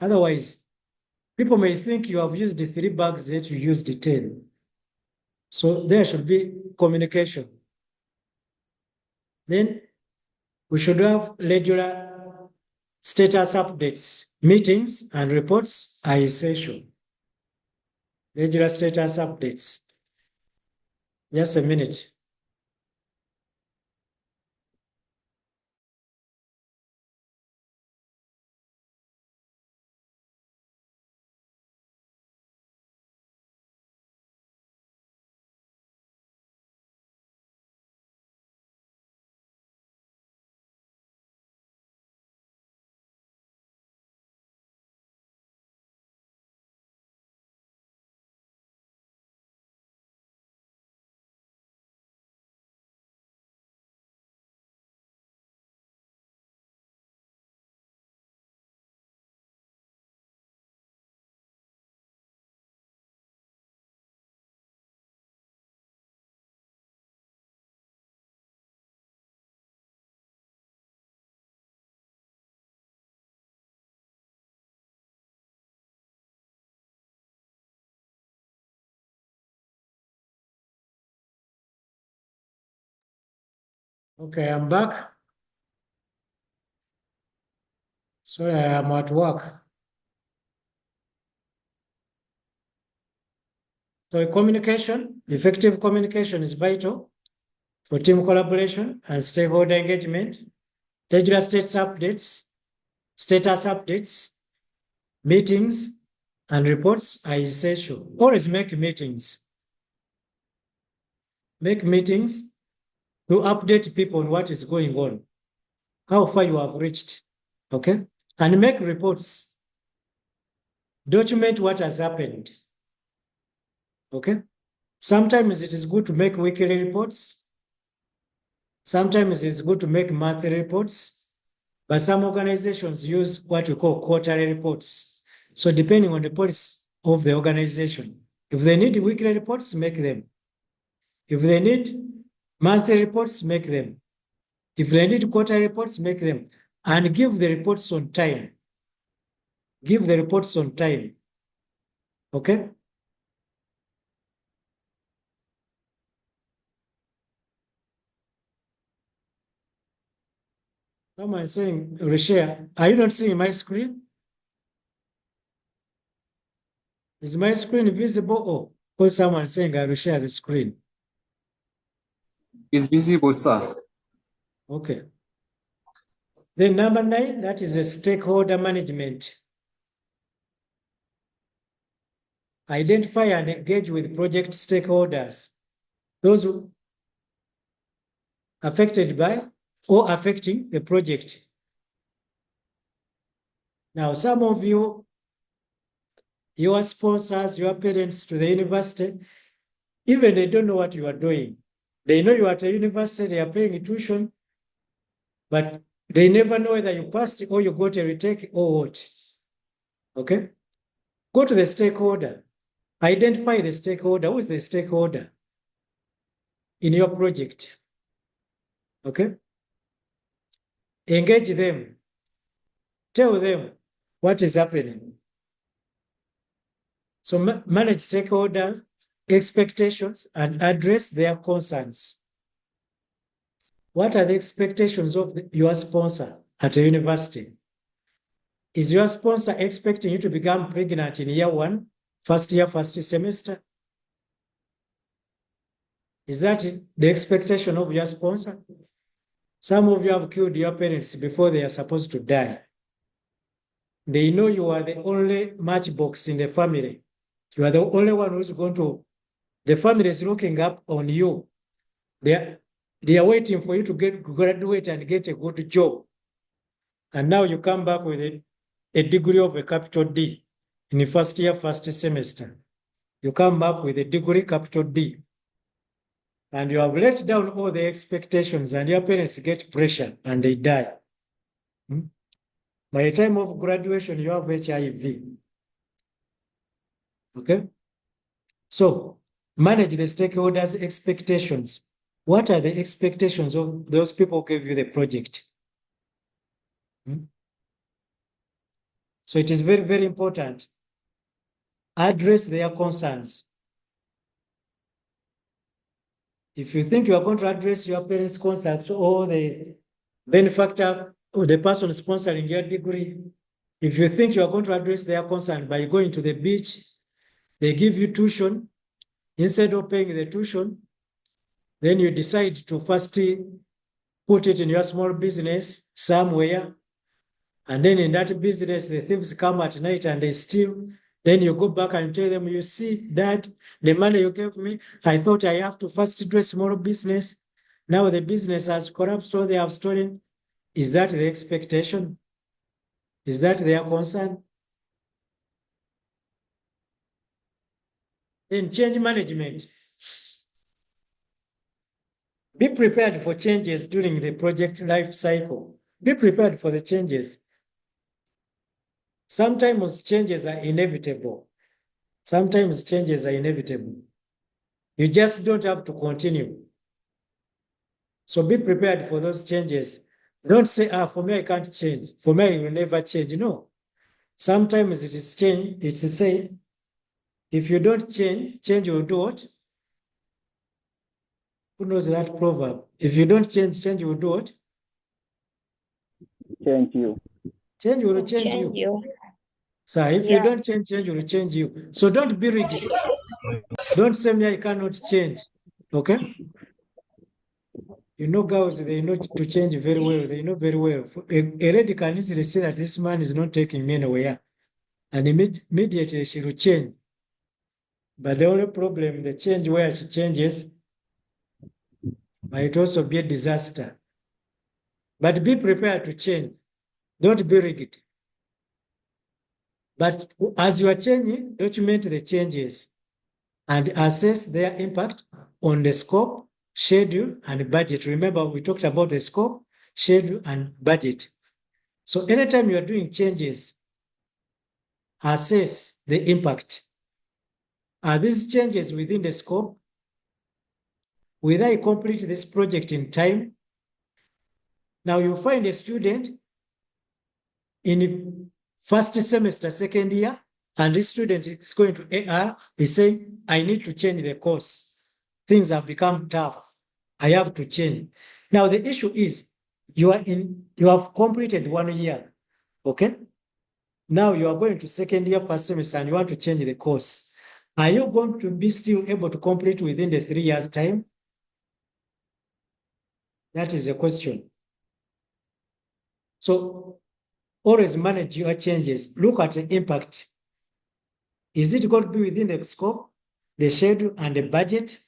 Otherwise, people may think you have used the 3 bags, yet you used the 10. So there should be communication. Then we should have regular status updates. Meetings and reports are essential. Regular status updates. Just a minute. Okay, I'm back. Sorry, I am at work. So communication, effective communication is vital for team collaboration and stakeholder engagement. Regular status updates, meetings, and reports are essential. Always make meetings. Make meetings to update people on what is going on, how far you have reached, okay? And make reports. Document what has happened, okay? Sometimes it is good to make weekly reports. Sometimes it's good to make monthly reports, but some organizations use what we call quarterly reports. So depending on the policy of the organization, if they need weekly reports, make them. If they need monthly reports, make them. If they need quarterly reports, make them. And give the reports on time. Give the reports on time. Okay? Someone is saying, reshare. Are you not seeing my screen? Is my screen visible? Or because someone is saying I will share the screen? It's visible, sir. Okay. Then number 9, that is the stakeholder management. Identify and engage with project stakeholders, those who affected by or affecting the project. Now, some of you, your sponsors, your parents to the university, even they don't know what you are doing. They know you are at a university, they are paying tuition, but they never know whether you passed or you got a retake or what. Okay? Go to the stakeholder. Identify the stakeholder. Who is the stakeholder in your project? Okay? Engage them. Tell them what is happening. So manage stakeholders' expectations and address their concerns. What are the expectations of your sponsor at a university? Is your sponsor expecting you to become pregnant in year 1, first year, first semester? Is that the expectation of your sponsor? Some of you have killed your parents before they are supposed to die. They know you are the only matchbox in the family. You are the only one who's going to, the family is looking up on you. They are waiting for you to graduate and get a good job. And now you come back with a degree of a capital D in the first year, first semester. You come back with a degree capital D. And you have let down all the expectations and your parents get pressure and they die. By the time of graduation, you have HIV. Okay? So, manage the stakeholders' expectations. What are the expectations of those people who gave you the project? So it is very, very important. Address their concerns. If you think you are going to address your parents' concerns or the benefactor or the person sponsoring your degree, if you think you are going to address their concern by going to the beach, they give you tuition, instead of paying the tuition, then you decide to first put it in your small business somewhere. And then in that business, the thieves come at night and they steal. Then you go back and tell them, you see, Dad, the money you gave me, I thought I have to first do a small business. Now the business has collapsed or they have stolen. Is that the expectation? Is that their concern? Then change management. Be prepared for changes during the project life cycle. Be prepared for the changes. Sometimes changes are inevitable. Sometimes changes are inevitable. You just don't have to continue. So be prepared for those changes. Don't say, for me, I can't change. For me, I will never change. No. Sometimes it is change. It is said, if you don't change, change will do what? Who knows that proverb? If you don't change, change will do what? Change you. Change will change you. So if you don't change, change will change you. So don't be rigid. Don't say me, I cannot change. Okay? You know, girls, they know to change very well. They know very well. A lady can easily say that this man is not taking me anywhere. And immediately she will change. But the only problem, the change where she changes might also be a disaster. But be prepared to change. Don't be rigid. But as you are changing, document the changes and assess their impact on the scope, schedule, and budget. Remember, we talked about the scope, schedule, and budget. So anytime you are doing changes, assess the impact. Are these changes within the scope? Will I complete this project in time? Now you find a student in first semester, second year, and this student is going to AR, is saying, I need to change the course. Things have become tough. I have to change. Now the issue is you have completed 1 year. Okay? Now you are going to second year, first semester, and you want to change the course. Are you going to be still able to complete within the 3 years' time? That is the question. So always manage your changes. Look at the impact. Is it going to be within the scope, the schedule, and the budget?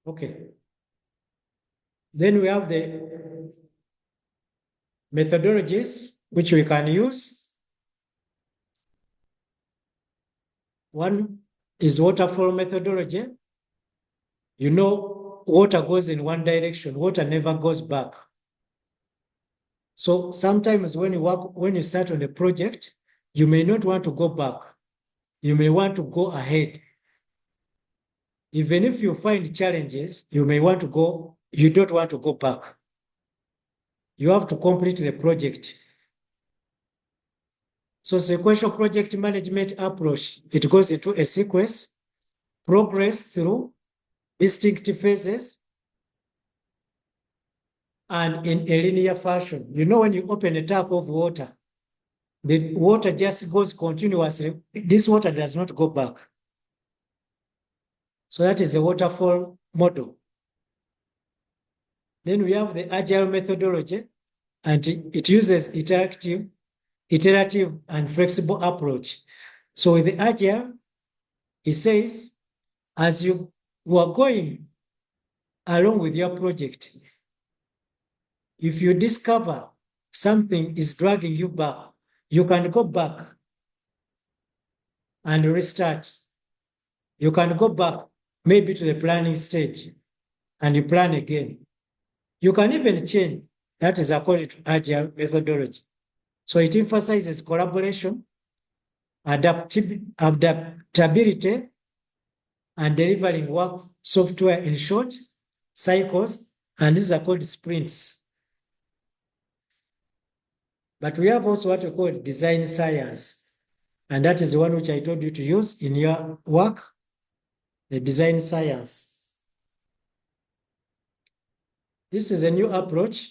Okay. Then we have the methodologies which we can use. One is waterfall methodology. You know, water goes in one direction, water never goes back. So sometimes when you start on a project, you may not want to go back. You may want to go ahead. Even if you find challenges, you don't want to go back. You have to complete the project. So sequential project management approach, it goes into a sequence, progress through distinct phases, and in a linear fashion. You know, when you open a tap of water, the water just goes continuously. This water does not go back. So that is a waterfall model. Then we have the agile methodology, and it uses iterative and flexible approach. So with the agile, it says, as you are going along with your project, if you discover something is dragging you back, you can go back and restart. You can go back maybe to the planning stage and you plan again. You can even change. That is according to agile methodology. So it emphasizes collaboration, adaptability, and delivering work software in short cycles, and these are called sprints. But we have also what we call design science, and that is the one which I told you to use in your work, the design science. This is a new approach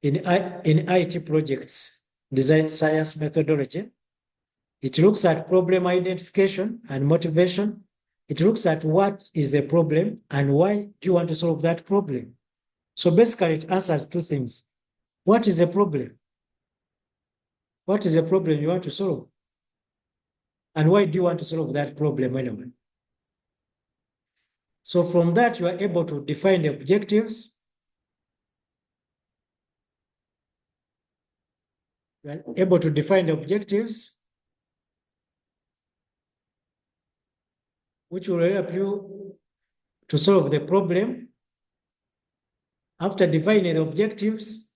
in IT projects, design science methodology. It looks at problem identification and motivation. It looks at what is the problem and why do you want to solve that problem. So basically it answers two things. What is the problem? What is the problem you want to solve? And why do you want to solve that problem anyway? So from that, you are able to define the objectives. You are able to define the objectives, which will help you to solve the problem. After defining the objectives,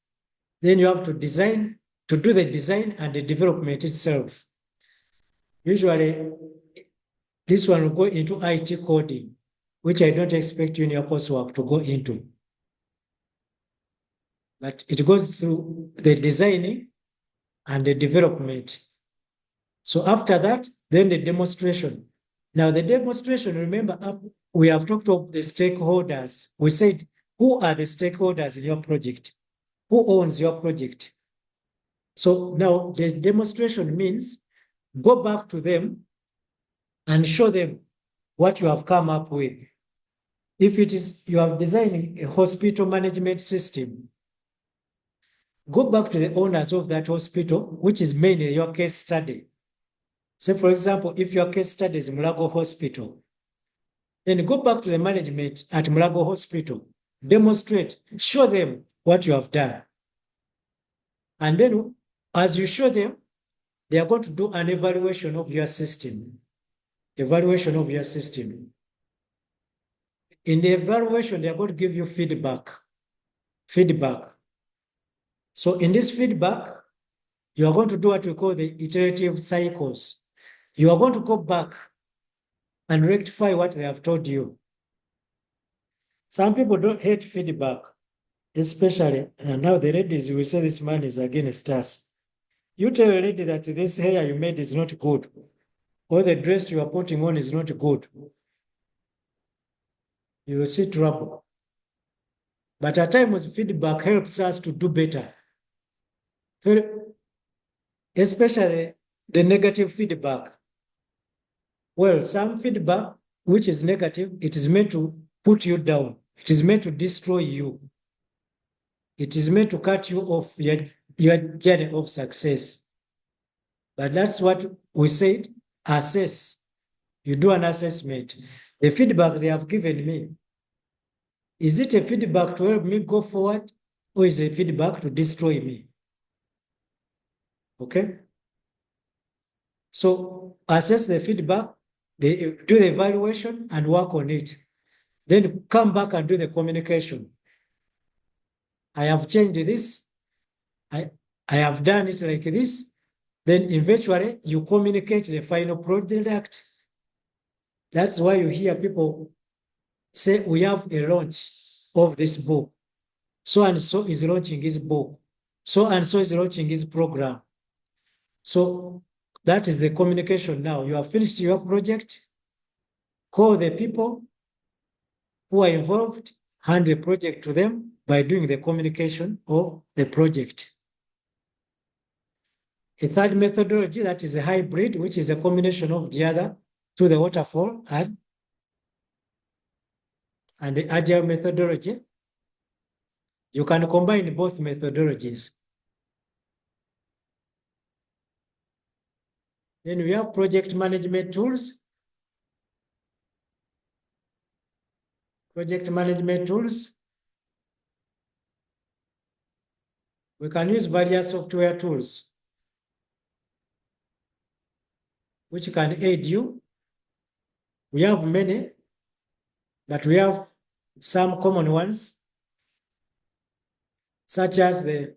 then you have to do the design and the development itself. Usually, this one will go into IT coding, which I don't expect you in your coursework to go into. But it goes through the designing and the development. So after that, then the demonstration. Now the demonstration, remember, we have talked about the stakeholders. We said, who are the stakeholders in your project? Who owns your project? So now the demonstration means go back to them and show them what you have come up with. If it is you are designing a hospital management system, go back to the owners of that hospital, which is mainly your case study. So for example, if your case study is Mulago Hospital, then go back to the management at Mulago Hospital, demonstrate, show them what you have done. And then as you show them, they are going to do an evaluation of your system. Evaluation of your system. In the evaluation, they are going to give you feedback. feedback. So in this feedback, you are going to do what we call the iterative cycles. You are going to go back and rectify what they have told you. Some people don't hate feedback, especially, and now the ladies will say this man is against us. You tell a lady that this hair you made is not good, or the dress you are putting on is not good. You will see trouble. But at times, feedback helps us to do better. Especially the negative feedback. Well, some feedback, which is negative, it is meant to put you down. It is meant to destroy you. It is meant to cut you off your journey of success. But that's what we said, assess. You do an assessment. The feedback they have given me, is it a feedback to help me go forward, or is it a feedback to destroy me? Okay? So assess the feedback, do the evaluation and work on it. Then come back and do the communication. I have changed this. I have done it like this. Then eventually you communicate the final product. That's why you hear people say, we have a launch of this book. So and so is launching his book. So and so is launching his program. So that is the communication now. You have finished your project. Call the people who are involved, hand the project to them by doing the communication of the project. A third methodology, that is a hybrid, which is a combination of the other, to the waterfall and the agile methodology. You can combine both methodologies. Then we have project management tools. Project management tools. We can use various software tools which can aid you. We have many, but we have some common ones, such as the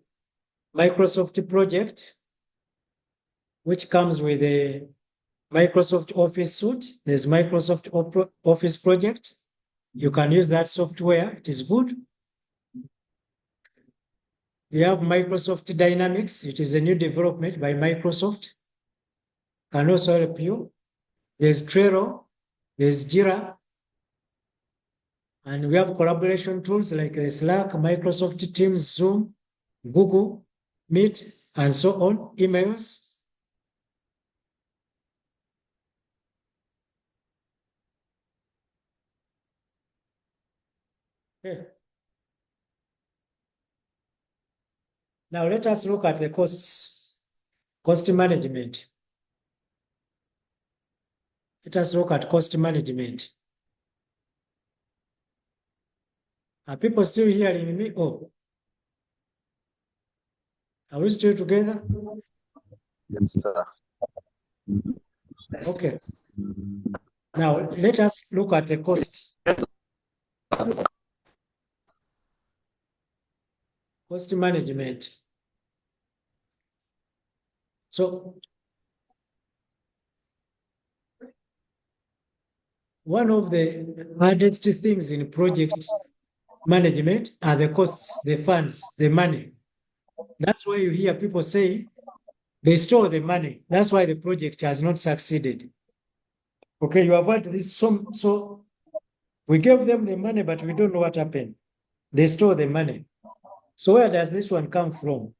Microsoft project, which comes with the Microsoft Office suite. There's Microsoft Office project. You can use that software. It is good. We have Microsoft Dynamics. It is a new development by Microsoft. Can also help you. There's Trello. There's Jira. And we have collaboration tools like the Slack, Microsoft Teams, Zoom, Google Meet, and so on, emails. Okay. Now let us look at the cost management. Let us look at cost management. Are people still hearing me? Oh, are we still together? Yes, sir. Okay. Now let us look at the cost. Cost management. So one of the hardest things in project management are the costs, the funds, the money. That's why you hear people say they stole the money. That's why the project has not succeeded. Okay, you have heard this. So we gave them the money, but we don't know what happened. They stole the money. So where does this one come from?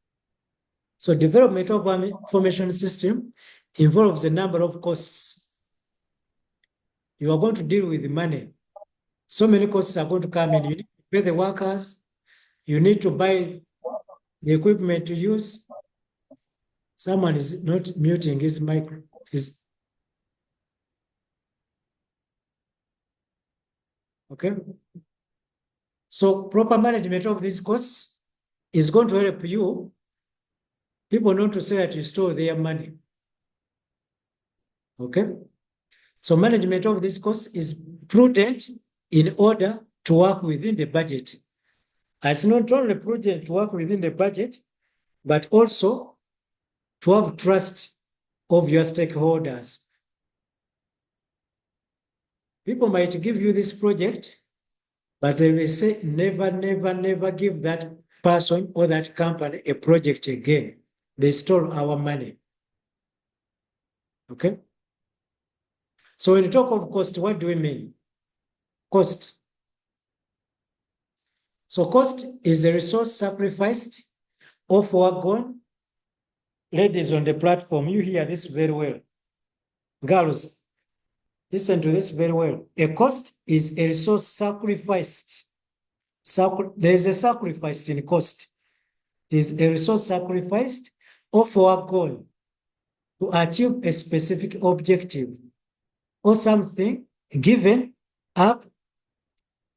So development of an information system involves a number of costs. You are going to deal with the money. So many costs are going to come in. You need to pay the workers. You need to buy the equipment to use. Someone is not muting his micro. Okay. So proper management of these costs is going to help you, people not to say that you stole their money. Okay. So management of these costs is prudent in order to work within the budget. It's not only prudent to work within the budget, but also to have trust of your stakeholders. People might give you this project, but they will say, never, never, never give that person or that company a project again. They stole our money. Okay? So when you talk of cost, what do we mean? Cost. So cost is a resource sacrificed or foregone. Ladies on the platform, you hear this very well. Girls, listen to this very well. A cost is a resource sacrificed. There's a sacrifice in cost. Is a resource sacrificed or foregone to achieve a specific objective or something given up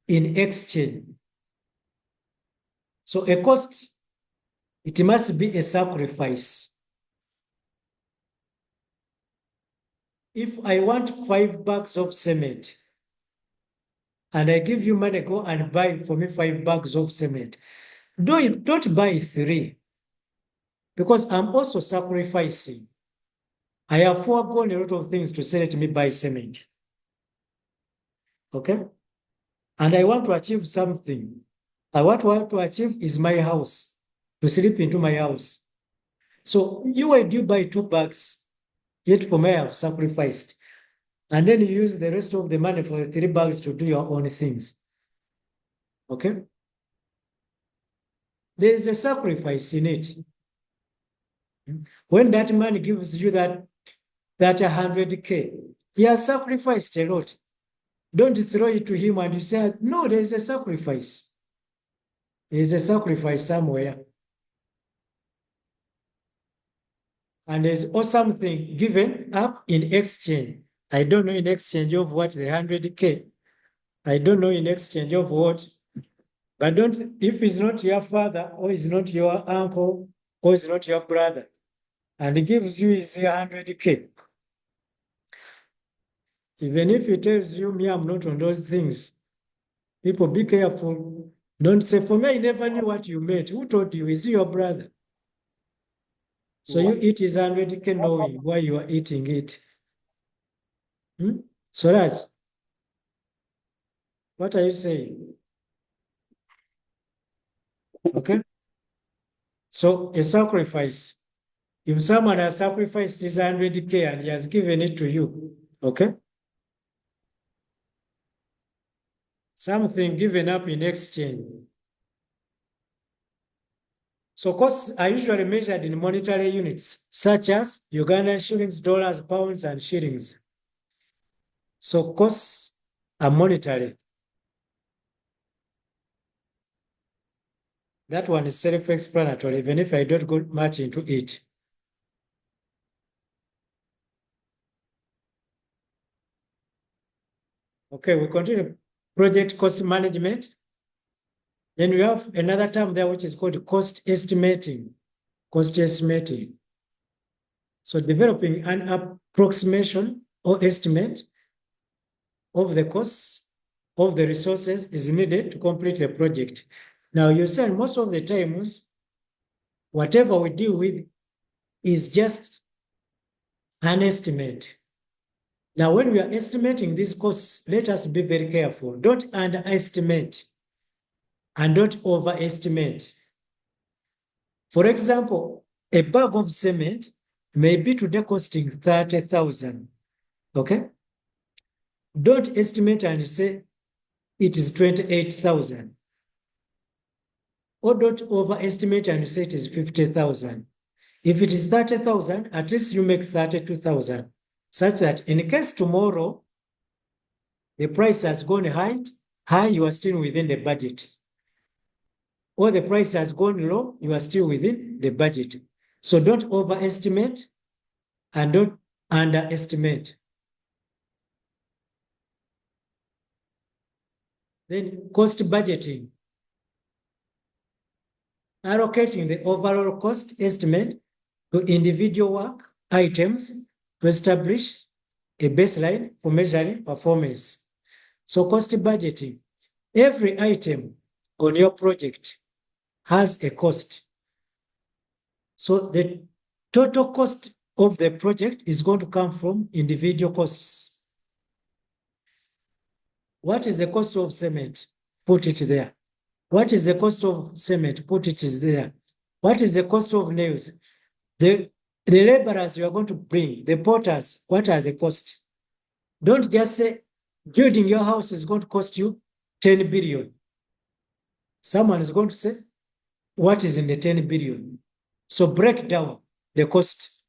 in exchange. So a cost, it must be a sacrifice. If I want 5 bags of cement and I give you money, go and buy for me 5 bags of cement, don't buy 3 because I'm also sacrificing. I have foregone a lot of things to say, let me buy cement. Okay? And I want to achieve something. What I want to achieve is my house, to sleep into my house. So you do buy 2 bags, yet for me I have sacrificed. And then you use the rest of the money for the 3 bags to do your own things. Okay? There is a sacrifice in it. When that man gives you that 100K, he has sacrificed a lot. Don't throw it to him and you say, no, there is a sacrifice. There is a sacrifice somewhere. And there's also something given up in exchange. I don't know in exchange of what, the 100K. I don't know in exchange of what. But if it's not your father, or it's not your uncle, or it's not your brother, and he gives you his 100K, even if he tells you, me, I'm not on those things, people be careful. Don't say, for me, I never knew what you made. Who told you? Is he your brother? So you eat his 100K knowing why you are eating it. Swaraj, what are you saying? Okay? So a sacrifice. If someone has sacrificed his 100K and he has given it to you, okay? Something given up in exchange. So costs are usually measured in monetary units, such as Ugandan shillings, dollars, pounds, and shillings. So costs are monetary. That one is self-explanatory, even if I don't go much into it. Okay, we continue. Project cost management. Then we have another term there which is called cost estimating. Cost estimating. So developing an approximation or estimate of the costs of the resources is needed to complete a project. Now you see, most of the times, whatever we deal with is just an estimate. Now, when we are estimating these costs, let us be very careful. Don't underestimate and don't overestimate. For example, a bag of cement may be today costing 30,000. Okay? Don't estimate and say it is 28,000. Or don't overestimate and say it is 50,000. If it is 30,000, at least you make 32,000, such that in case tomorrow the price has gone high, you are still within the budget. Or the price has gone low, you are still within the budget. So don't overestimate and don't underestimate. Then cost budgeting. Allocating the overall cost estimate to individual work items to establish a baseline for measuring performance. So cost budgeting. Every item on your project has a cost. So the total cost of the project is going to come from individual costs. What is the cost of cement? Put it there. What is the cost of cement? Put it there. What is the cost of nails? The laborers you are going to bring, the porters, what are the costs? Don't just say building your house is going to cost you 10 billion. Someone is going to say, what is in the 10 billion? So break down the cost.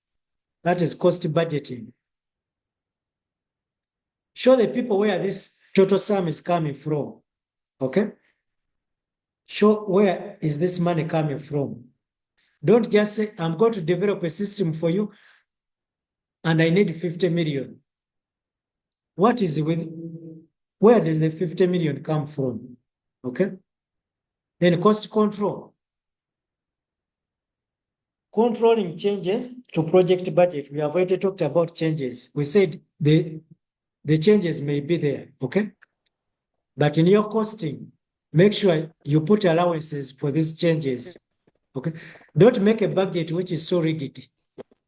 That is cost budgeting. Show the people where this total sum is coming from. Okay? Show where is this money coming from. Don't just say, I'm going to develop a system for you and I need 50 million. What is with, where does the 50 million come from? Okay? Then cost control. Controlling changes to project budget. We have already talked about changes. We said the changes may be there, okay? But in your costing, make sure you put allowances for these changes, okay? Don't make a budget which is so rigid.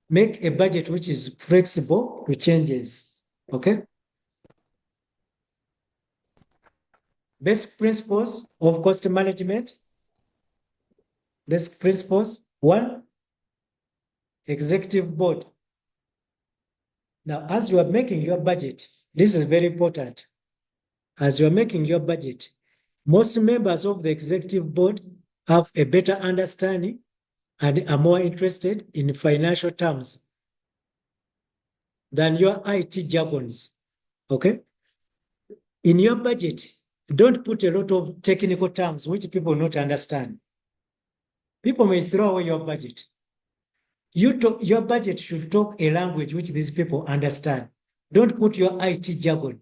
Make a budget which is flexible to changes, okay? Basic principles of cost management. Basic principles. 1, executive board. Now, as you are making your budget, this is very important. As you are making your budget, most members of the executive board have a better understanding and are more interested in financial terms than your IT jargons, okay? In your budget, don't put a lot of technical terms which people not understand. People may throw away your budget. Your budget should talk a language which these people understand. Don't put your IT jargon,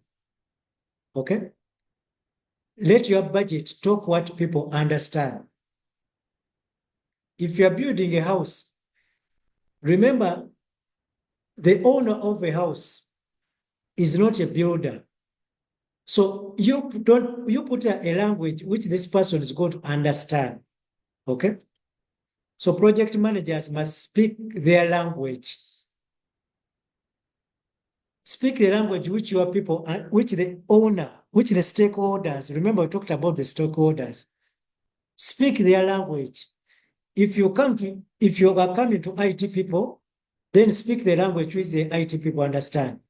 okay? Let your budget talk what people understand. If you're building a house, remember the owner of a house is not a builder. So you put a language which this person is going to understand, okay? So project managers must speak their language. Speak the language which your people, which the owner, which the stakeholders, remember we talked about the stakeholders. Speak their language. If you are coming to IT people, then speak the language which the IT people understand.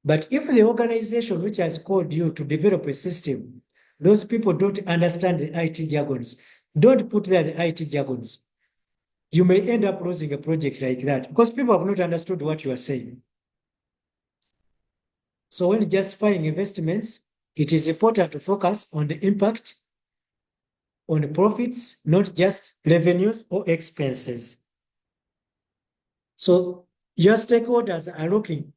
But if the organization which has called you to develop a system, those people don't understand the IT jargons, don't put there the IT jargons. You may end up losing a project like that because people have not understood what you are saying. So when justifying investments, it is important to focus on the impact on profits, not just revenues or expenses. So your stakeholders are looking,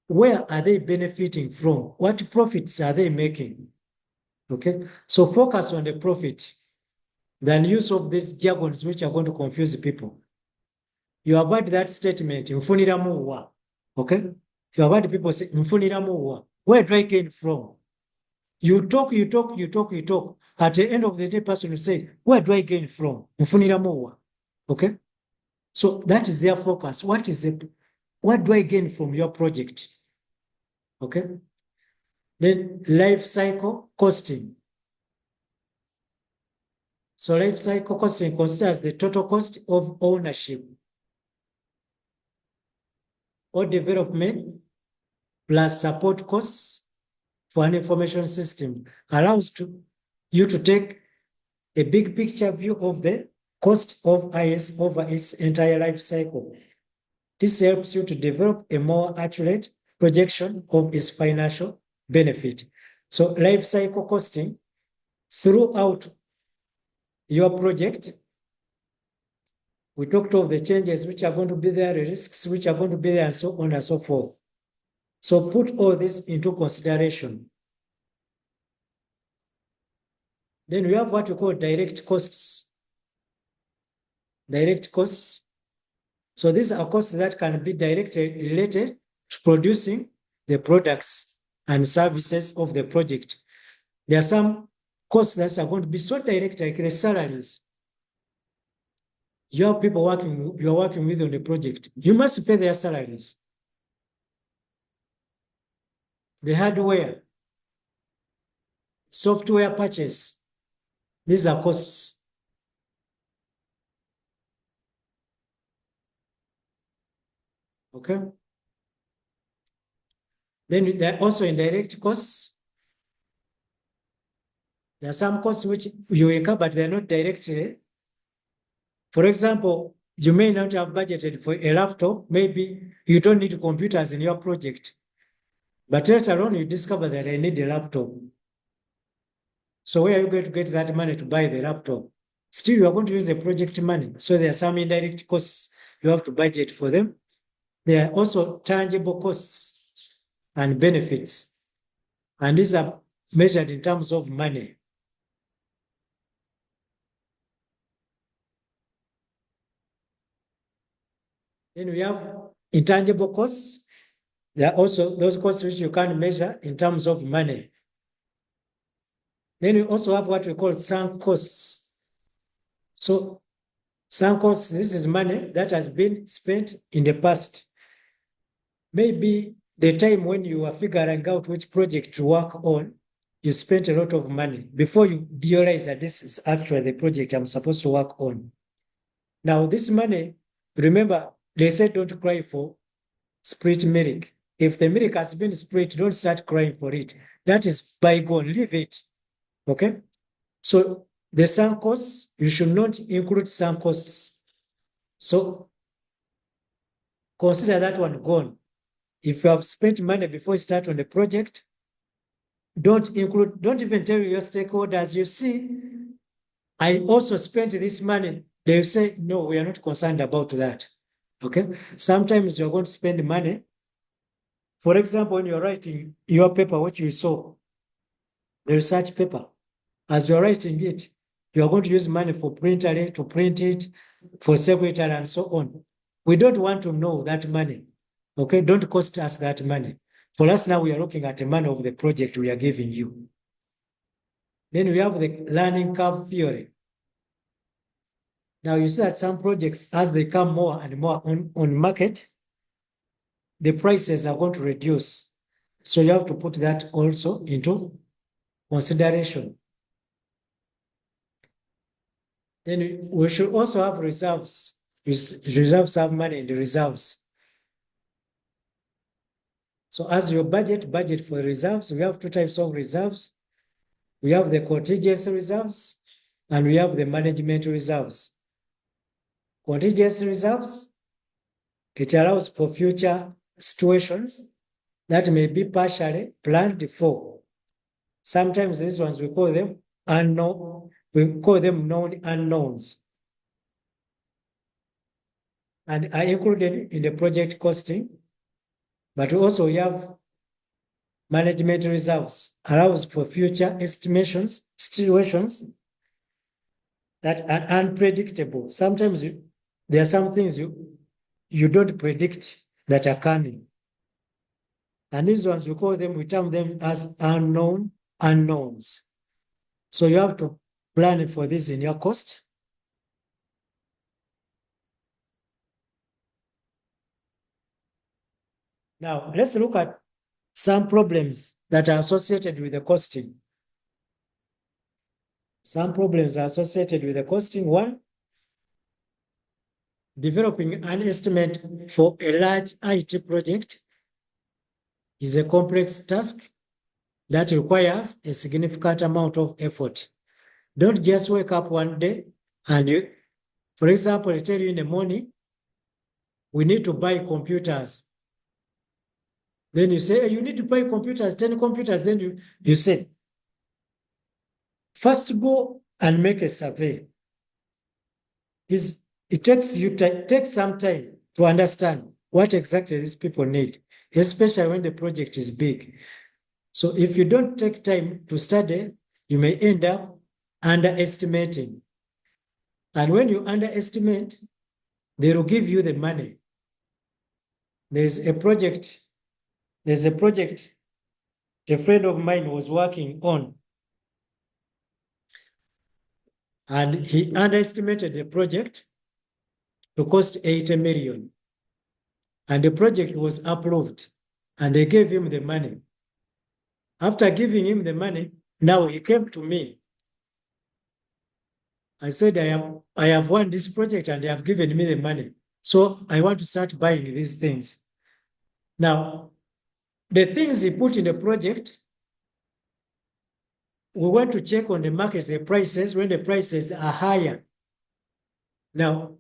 where are they benefiting from? What profits are they making? Okay, so focus on the profit than use of these jargons which are going to confuse people. You avoid that statement, mfuniramu wa. Okay, you avoid people say, mfuniramu wa. Where do I gain from? You talk. At the end of the day, person will say, where do I gain from? Mfuniramu wa. Okay, so that is their focus. What do I gain from your project? Okay, then life cycle costing. So life cycle costing considers the total cost of ownership or development plus support costs for an information system. Allows you to take a big picture view of the cost of IS over its entire life cycle. This helps you to develop a more accurate projection of its financial benefit. So life cycle costing throughout your project, we talked of the changes which are going to be there, the risks which are going to be there, and so on and so forth. So put all this into consideration. Then we have what we call direct costs. Direct costs. So these are costs that can be directly related to producing the products and services of the project. There are some costs that are going to be so direct, like the salaries. You have people you're working with on the project. You must pay their salaries. The hardware, software purchase, these are costs. Okay. Then there are also indirect costs. There are some costs which you incur, but they're not directly. For example, you may not have budgeted for a laptop. Maybe you don't need computers in your project. But later on, you discover that I need a laptop. So where are you going to get that money to buy the laptop? Still, you are going to use the project money. So there are some indirect costs you have to budget for them. There are also tangible costs and benefits. And these are measured in terms of money. Then we have intangible costs. There are also those costs which you can't measure in terms of money. Then we also have what we call sunk costs. So sunk costs, this is money that has been spent in the past. Maybe the time when you are figuring out which project to work on, you spent a lot of money before you realize that this is actually the project I'm supposed to work on. Now, this money, remember, they said don't cry for split milk. If the milk has been split, don't start crying for it. That is bygone, leave it. Okay? So the sunk costs, you should not include sunk costs. So consider that one gone. If you have spent money before you start on the project, don't even tell your stakeholders, you see, I also spent this money. They'll say, no, we are not concerned about that. Okay? Sometimes you're going to spend money. For example, when you're writing your paper, what you saw, the research paper, as you're writing it, you're going to use money for printer to print it, for secretary and so on. We don't want to know that money. Okay? Don't cost us that money. For us now, we are looking at the money of the project we are giving you. Then we have the learning curve theory. Now you see that some projects, as they come more and more on market, the prices are going to reduce. So you have to put that also into consideration. Then we should also have reserves. Reserves have money in the reserves. So as your budget for reserves, we have two types of reserves. We have the contingency reserves and we have the management reserves. Contingency reserves, it allows for future situations that may be partially planned for. Sometimes these ones we call them unknown, we call them known unknowns. And are included in the project costing, but also we have management reserves, allows for future estimations, situations that are unpredictable. Sometimes there are some things you don't predict that are coming. And these ones, we term them as unknown unknowns. So you have to plan for this in your cost. Now, let's look at some problems that are associated with the costing. Some problems are associated with the costing. One, developing an estimate for a large IT project is a complex task that requires a significant amount of effort. Don't just wake up one day and for example, I tell you in the morning, we need to buy computers. Then you say, you need to buy computers, 10 computers. Then you say, first go and make a survey. It takes some time to understand what exactly these people need, especially when the project is big. So if you don't take time to study, you may end up underestimating. And when you underestimate, they will give you the money. There's a project a friend of mine was working on. And he underestimated the project to cost 80 million. And the project was approved, and they gave him the money. After giving him the money, now he came to me. I said, I have won this project and they have given me the money. So I want to start buying these things. Now, the things he put in the project, we want to check on the market, the prices, when the prices are higher. Now,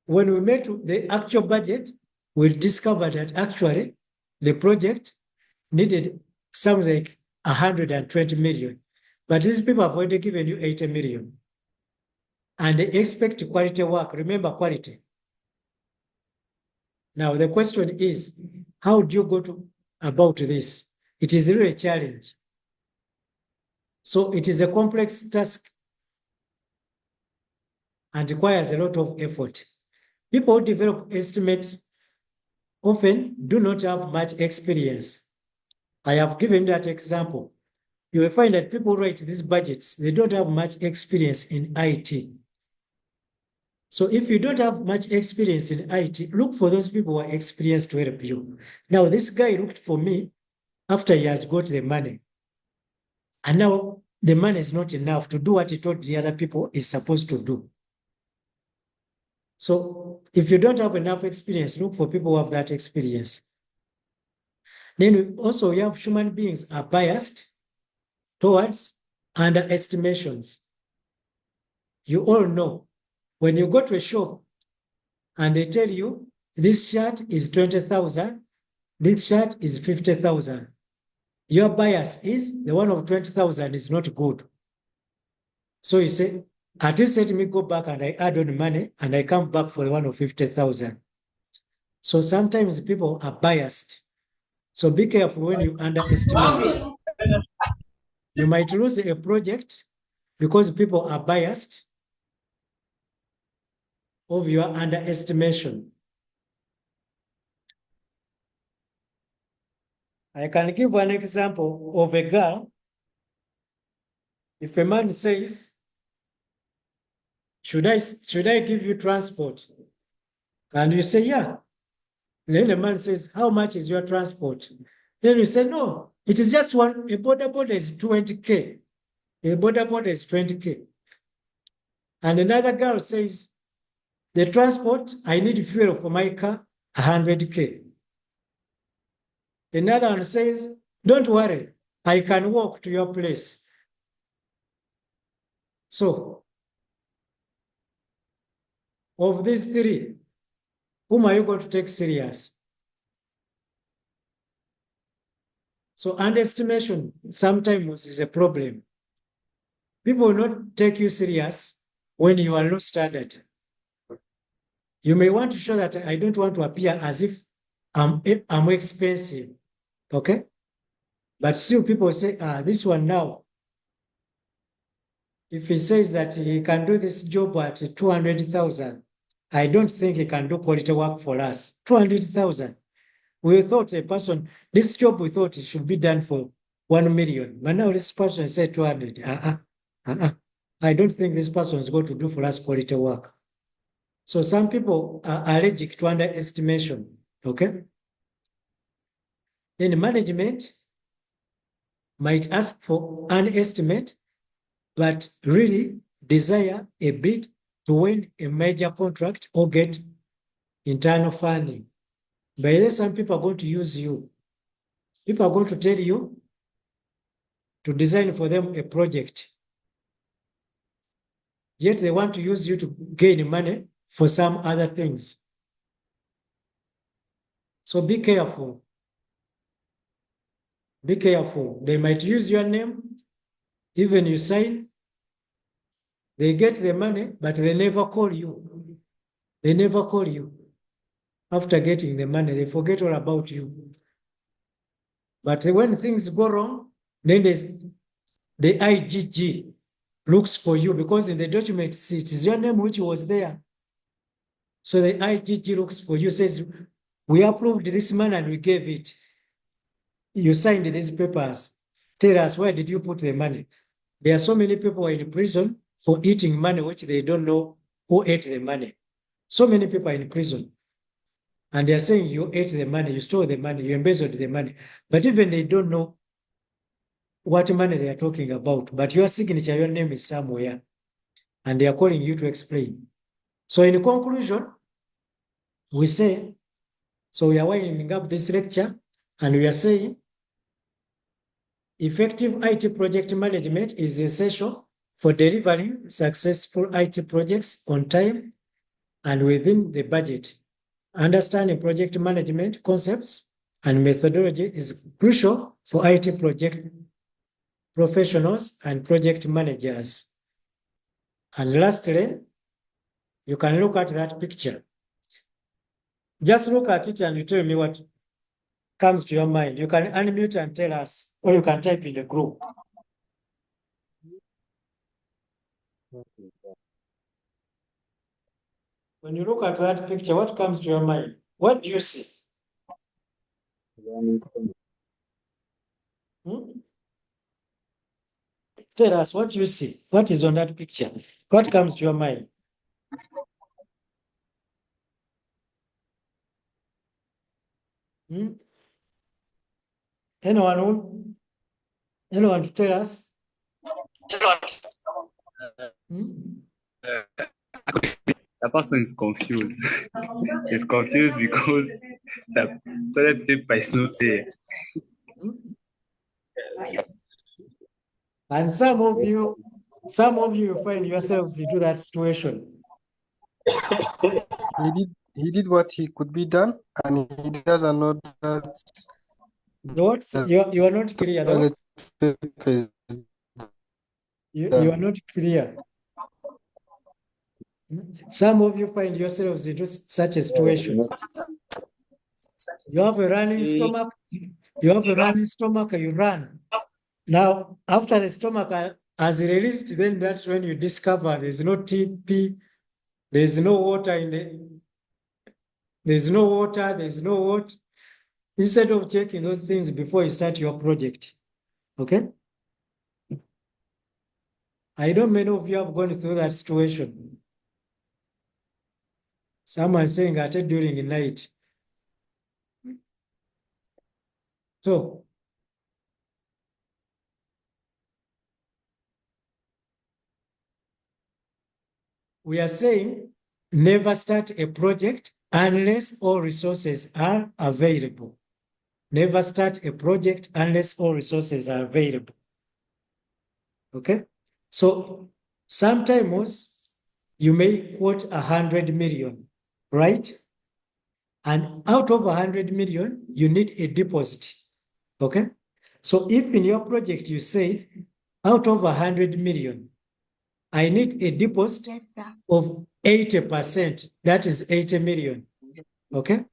when we made the actual budget, we discovered that actually the project needed something like 120 million. But these people have already given you 80 million. And they expect quality work. Remember quality. Now, the question is, how do you go about this? It is really a challenge. So it is a complex task and requires a lot of effort. People who develop estimates often do not have much experience. I have given that example. You will find that people who write these budgets, they don't have much experience in IT. So if you don't have much experience in IT, look for those people who are experienced to help you. Now, this guy looked for me after he had got the money. And now the money is not enough to do what he told the other people is supposed to do. So if you don't have enough experience, look for people who have that experience. Then also we have human beings are biased towards underestimations. You all know when you go to a shop and they tell you this shirt is 20,000, this shirt is 50,000. Your bias is the one of 20,000 is not good. So you say, at least let me go back and I add on money and I come back for the one of 50,000. So sometimes people are biased. So be careful when you underestimate. You might lose a project because people are biased of your underestimation. I can give one example of a girl. If a man says, should I give you transport? And you say, yeah. And then the man says, how much is your transport? Then you say, no, it is just one, a border is 20K. A border is 20K. And another girl says, the transport, I need fuel for my car, 100K. Another one says, don't worry, I can walk to your place. So, of these three, whom are you going to take serious? So underestimation sometimes is a problem. People will not take you serious when you are low standard. You may want to show that I don't want to appear as if I'm expensive, okay? But still people say, this one now, if he says that he can do this job at 200,000, I don't think he can do quality work for us. 200,000. We thought a person, this job we thought it should be done for 1 million, but now this person said 200. I don't think this person is going to do for us quality work. So some people are allergic to underestimation, okay? Then management might ask for an estimate, but really desire a bid to win a major contract or get internal funding. By then, some people are going to use you. People are going to tell you to design for them a project. Yet they want to use you to gain money for some other things. So be careful. Be careful. They might use your name, even you sign. They get the money, but they never call you. They never call you. After getting the money, they forget all about you. But when things go wrong, then the IGG looks for you because in the document, it is your name which was there. So the IGG looks for you, says, we approved this money and we gave it. You signed these papers. Tell us, where did you put the money? There are so many people in prison for eating money which they don't know who ate the money. So many people are in prison. And they are saying you ate the money, you stole the money, you embezzled the money. But even they don't know what money they are talking about. But your signature, your name is somewhere. And they are calling you to explain. So in conclusion, we say, so we are winding up this lecture and we are saying effective IT project management is essential for delivering successful IT projects on time and within the budget. Understanding project management concepts and methodology is crucial for IT project professionals and project managers. And lastly, you can look at that picture. Just look at it and you tell me what comes to your mind. You can unmute and tell us, or you can type in the group. When you look at that picture, what comes to your mind? What do you see? Hmm? Tell us what you see. What is on that picture? What comes to your mind? Hmm? Anyone to tell us? Hmm? The person is confused. He's confused because the toilet paper is not there. Hmm? And some of you find yourselves into that situation. He did what he could be done, and he doesn't know that What? You are not clear, though. toilet paper is You are not clear. Some of you find yourselves into such a situation. You have a running stomach. You have a running stomach, you run. Now, after the stomach has released, then that's when you discover there's no TP, there's no water there's no water, there's no what. Instead of checking those things before you start your project. Okay? I know many of you have gone through that situation. Someone saying at during the night. So, we are saying never start a project unless all resources are available. Never start a project unless all resources are available. Okay? So sometimes you may quote 100 million, right? And out of 100 million, you need a deposit. Okay? So if in your project you say, out of 100 million, I need a deposit of 80%, that is 80 million. Okay?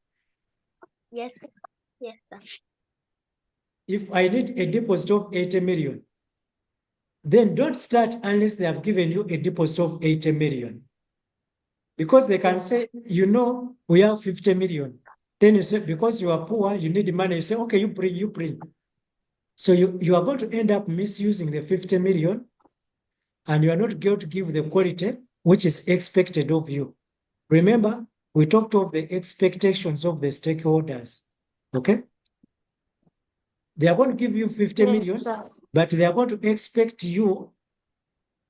Yes. Yes, sir. If I need a deposit of 80 million, then don't start unless they have given you a deposit of 80 million. Because they can say, we have 50 million. Then you say, because you are poor, you need money. You say, okay, you bring. So you are going to end up misusing the 50 million and you are not going to give the quality which is expected of you. Remember, we talked of the expectations of the stakeholders. Okay? They are going to give you 50 million, sir. but they are going to expect you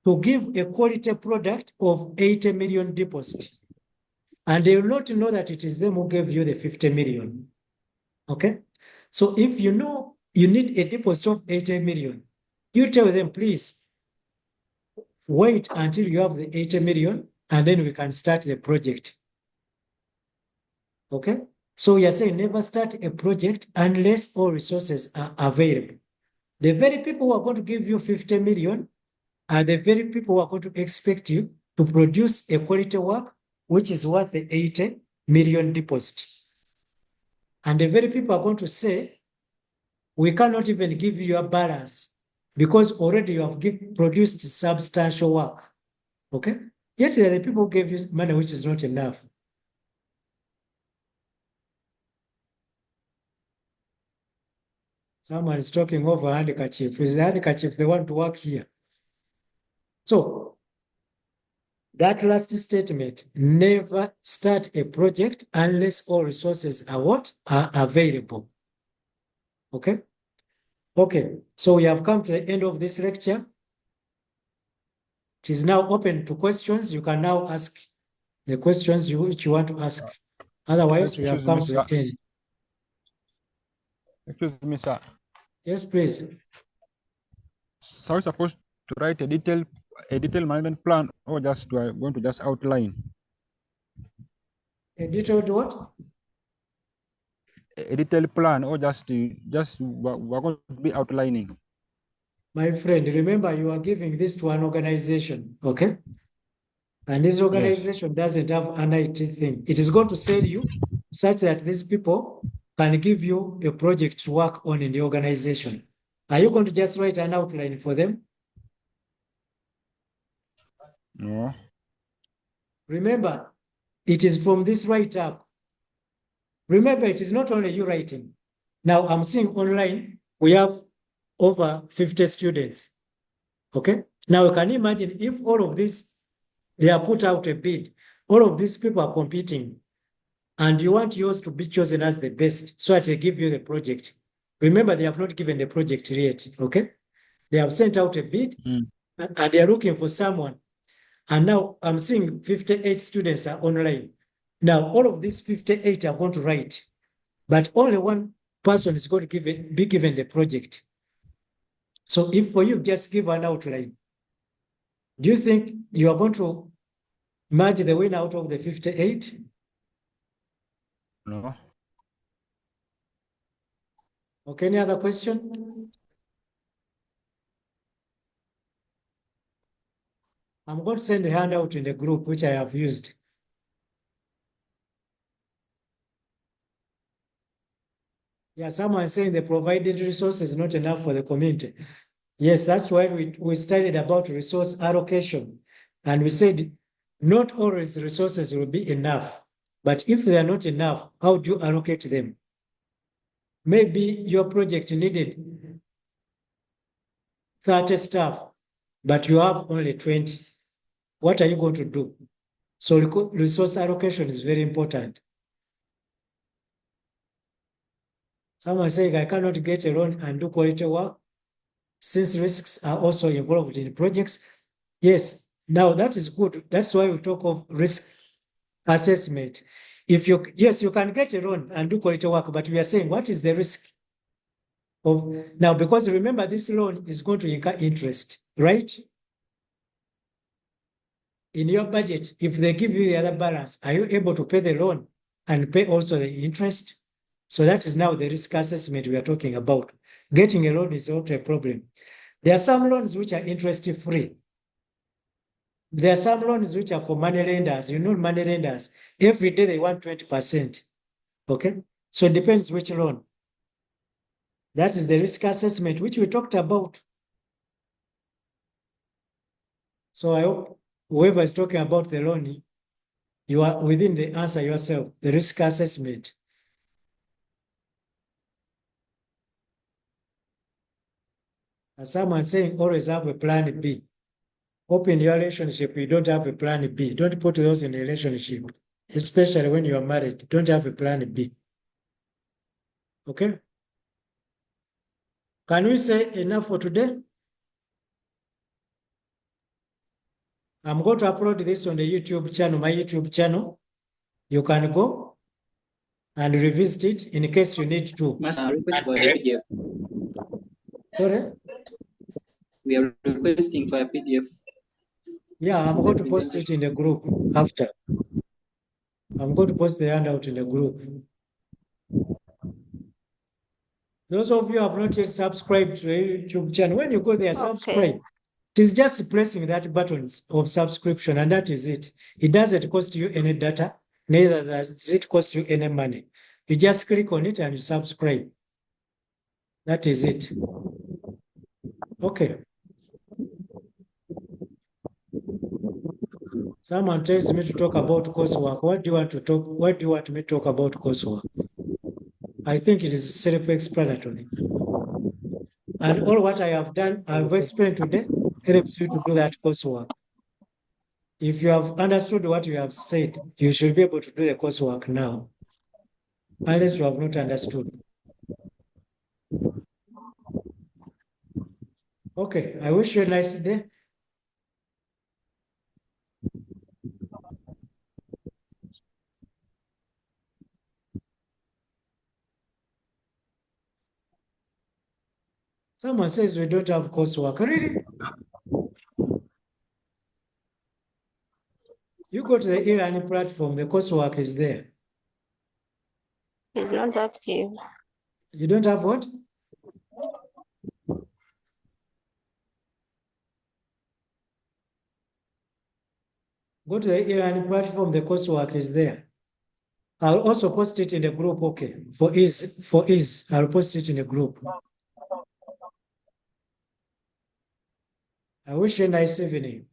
to give a quality product of 80 million deposit. And they will not know that it is them who gave you the 50 million. Okay? So if you know you need a deposit of 80 million, you tell them, please wait until you have the 80 million and then we can start the project. Okay? So we are saying never start a project unless all resources are available. The very people who are going to give you 50 million are the very people who are going to expect you to produce a quality work which is worth the 80 million deposit. And the very people are going to say, we cannot even give you a balance because already you have produced substantial work. Okay? Yet there are the people who gave you money which is not enough. Someone is talking over handkerchief. Is the handkerchief the one to work here? So that last statement, never start a project unless all resources are what? Are available. Okay? Okay, so we have come to the end of this lecture. It is now open to questions. You can now ask the questions which you want to ask. Otherwise, we have Excuse me, come to the sir. end. Excuse me, sir. Yes, please. So are we supposed to write a detailed management plan, or just going to just outline? A detailed what? A detailed plan, or just we're going to be outlining? My friend, remember you are giving this to an organization, okay? And this organization doesn't have an IT thing. It is going to sell you such that these people can give you a project to work on in the organization. Are you going to just write an outline for them? No. Remember, it is from this write-up. Remember, it is not only you writing. Now, I'm seeing online, we have over 50 students, okay? Now, can you imagine if all of this, they are put out a bid, all of these people are competing, and you want yours to be chosen as the best so that they give you the project. Remember, they have not given the project yet, okay? They have sent out a bid, and they are looking for someone. And now I'm seeing 58 students are online. Now, all of these 58 are going to write, but only one person is going to be given the project. So if for you just give an outline, do you think you are going to merge the winner out of the 58? No. Okay, any other question? I'm going to send the handout in the group, which I have used. Yeah, someone is saying the provided resources is not enough for the community. Yes, that's why we studied about resource allocation. And we said not always resources will be enough. But if they are not enough, how do you allocate them? Maybe your project needed 30 staff, but you have only 20. What are you going to do? So resource allocation is very important. Someone saying, I cannot get a loan and do quality work since risks are also involved in projects. Yes, now that is good. That's why we talk of risk assessment. Yes, you can get a loan and do quality work, but we are saying, what is the risk of now? Because remember, this loan is going to incur interest, right? In your budget, if they give you the other balance, are you able to pay the loan and pay also the interest? So that is now the risk assessment we are talking about. Getting a loan is not a problem. There are some loans which are interest-free. There are some loans which are for money lenders. You know, money lenders, every day they want 20%. Okay? So it depends which loan. That is the risk assessment, which we talked about. So I hope whoever is talking about the loan, you are within the answer yourself, the risk assessment. As someone saying, always have a plan B. Hope in your relationship, you don't have a plan B. Don't put those in a relationship, especially when you are married. Don't have a plan B. Okay? Can we say enough for today? I'm going to upload this on the YouTube channel, my YouTube channel. You can go and revisit it in case you need to. Master, request for a PDF. Sorry? We are requesting for a PDF. Yeah, I'm going to post it in the group after. I'm going to post the handout in the group. Those of you who have not yet subscribed to the YouTube channel, when you go there, subscribe. It is just pressing that button of subscription, and that is it. It doesn't cost you any data, neither does it cost you any money. You just click on it and you subscribe. That is it. Okay. Someone tells me to talk about coursework. What do you want to talk? What do you want me to talk about coursework? I think it is self-explanatory. And all what I have done, I've explained today, helps you to do that coursework. If you have understood what you have said, you should be able to do the coursework now, unless you have not understood. Okay, I wish you a nice day. Someone says we don't have coursework. Really? You go to the e-learning platform, the coursework is there. It's not active. You don't have what? Go to the e-learning platform, the coursework is there. I'll also post it in the group, okay? For ease, I'll post it in the group. I wish you a nice evening.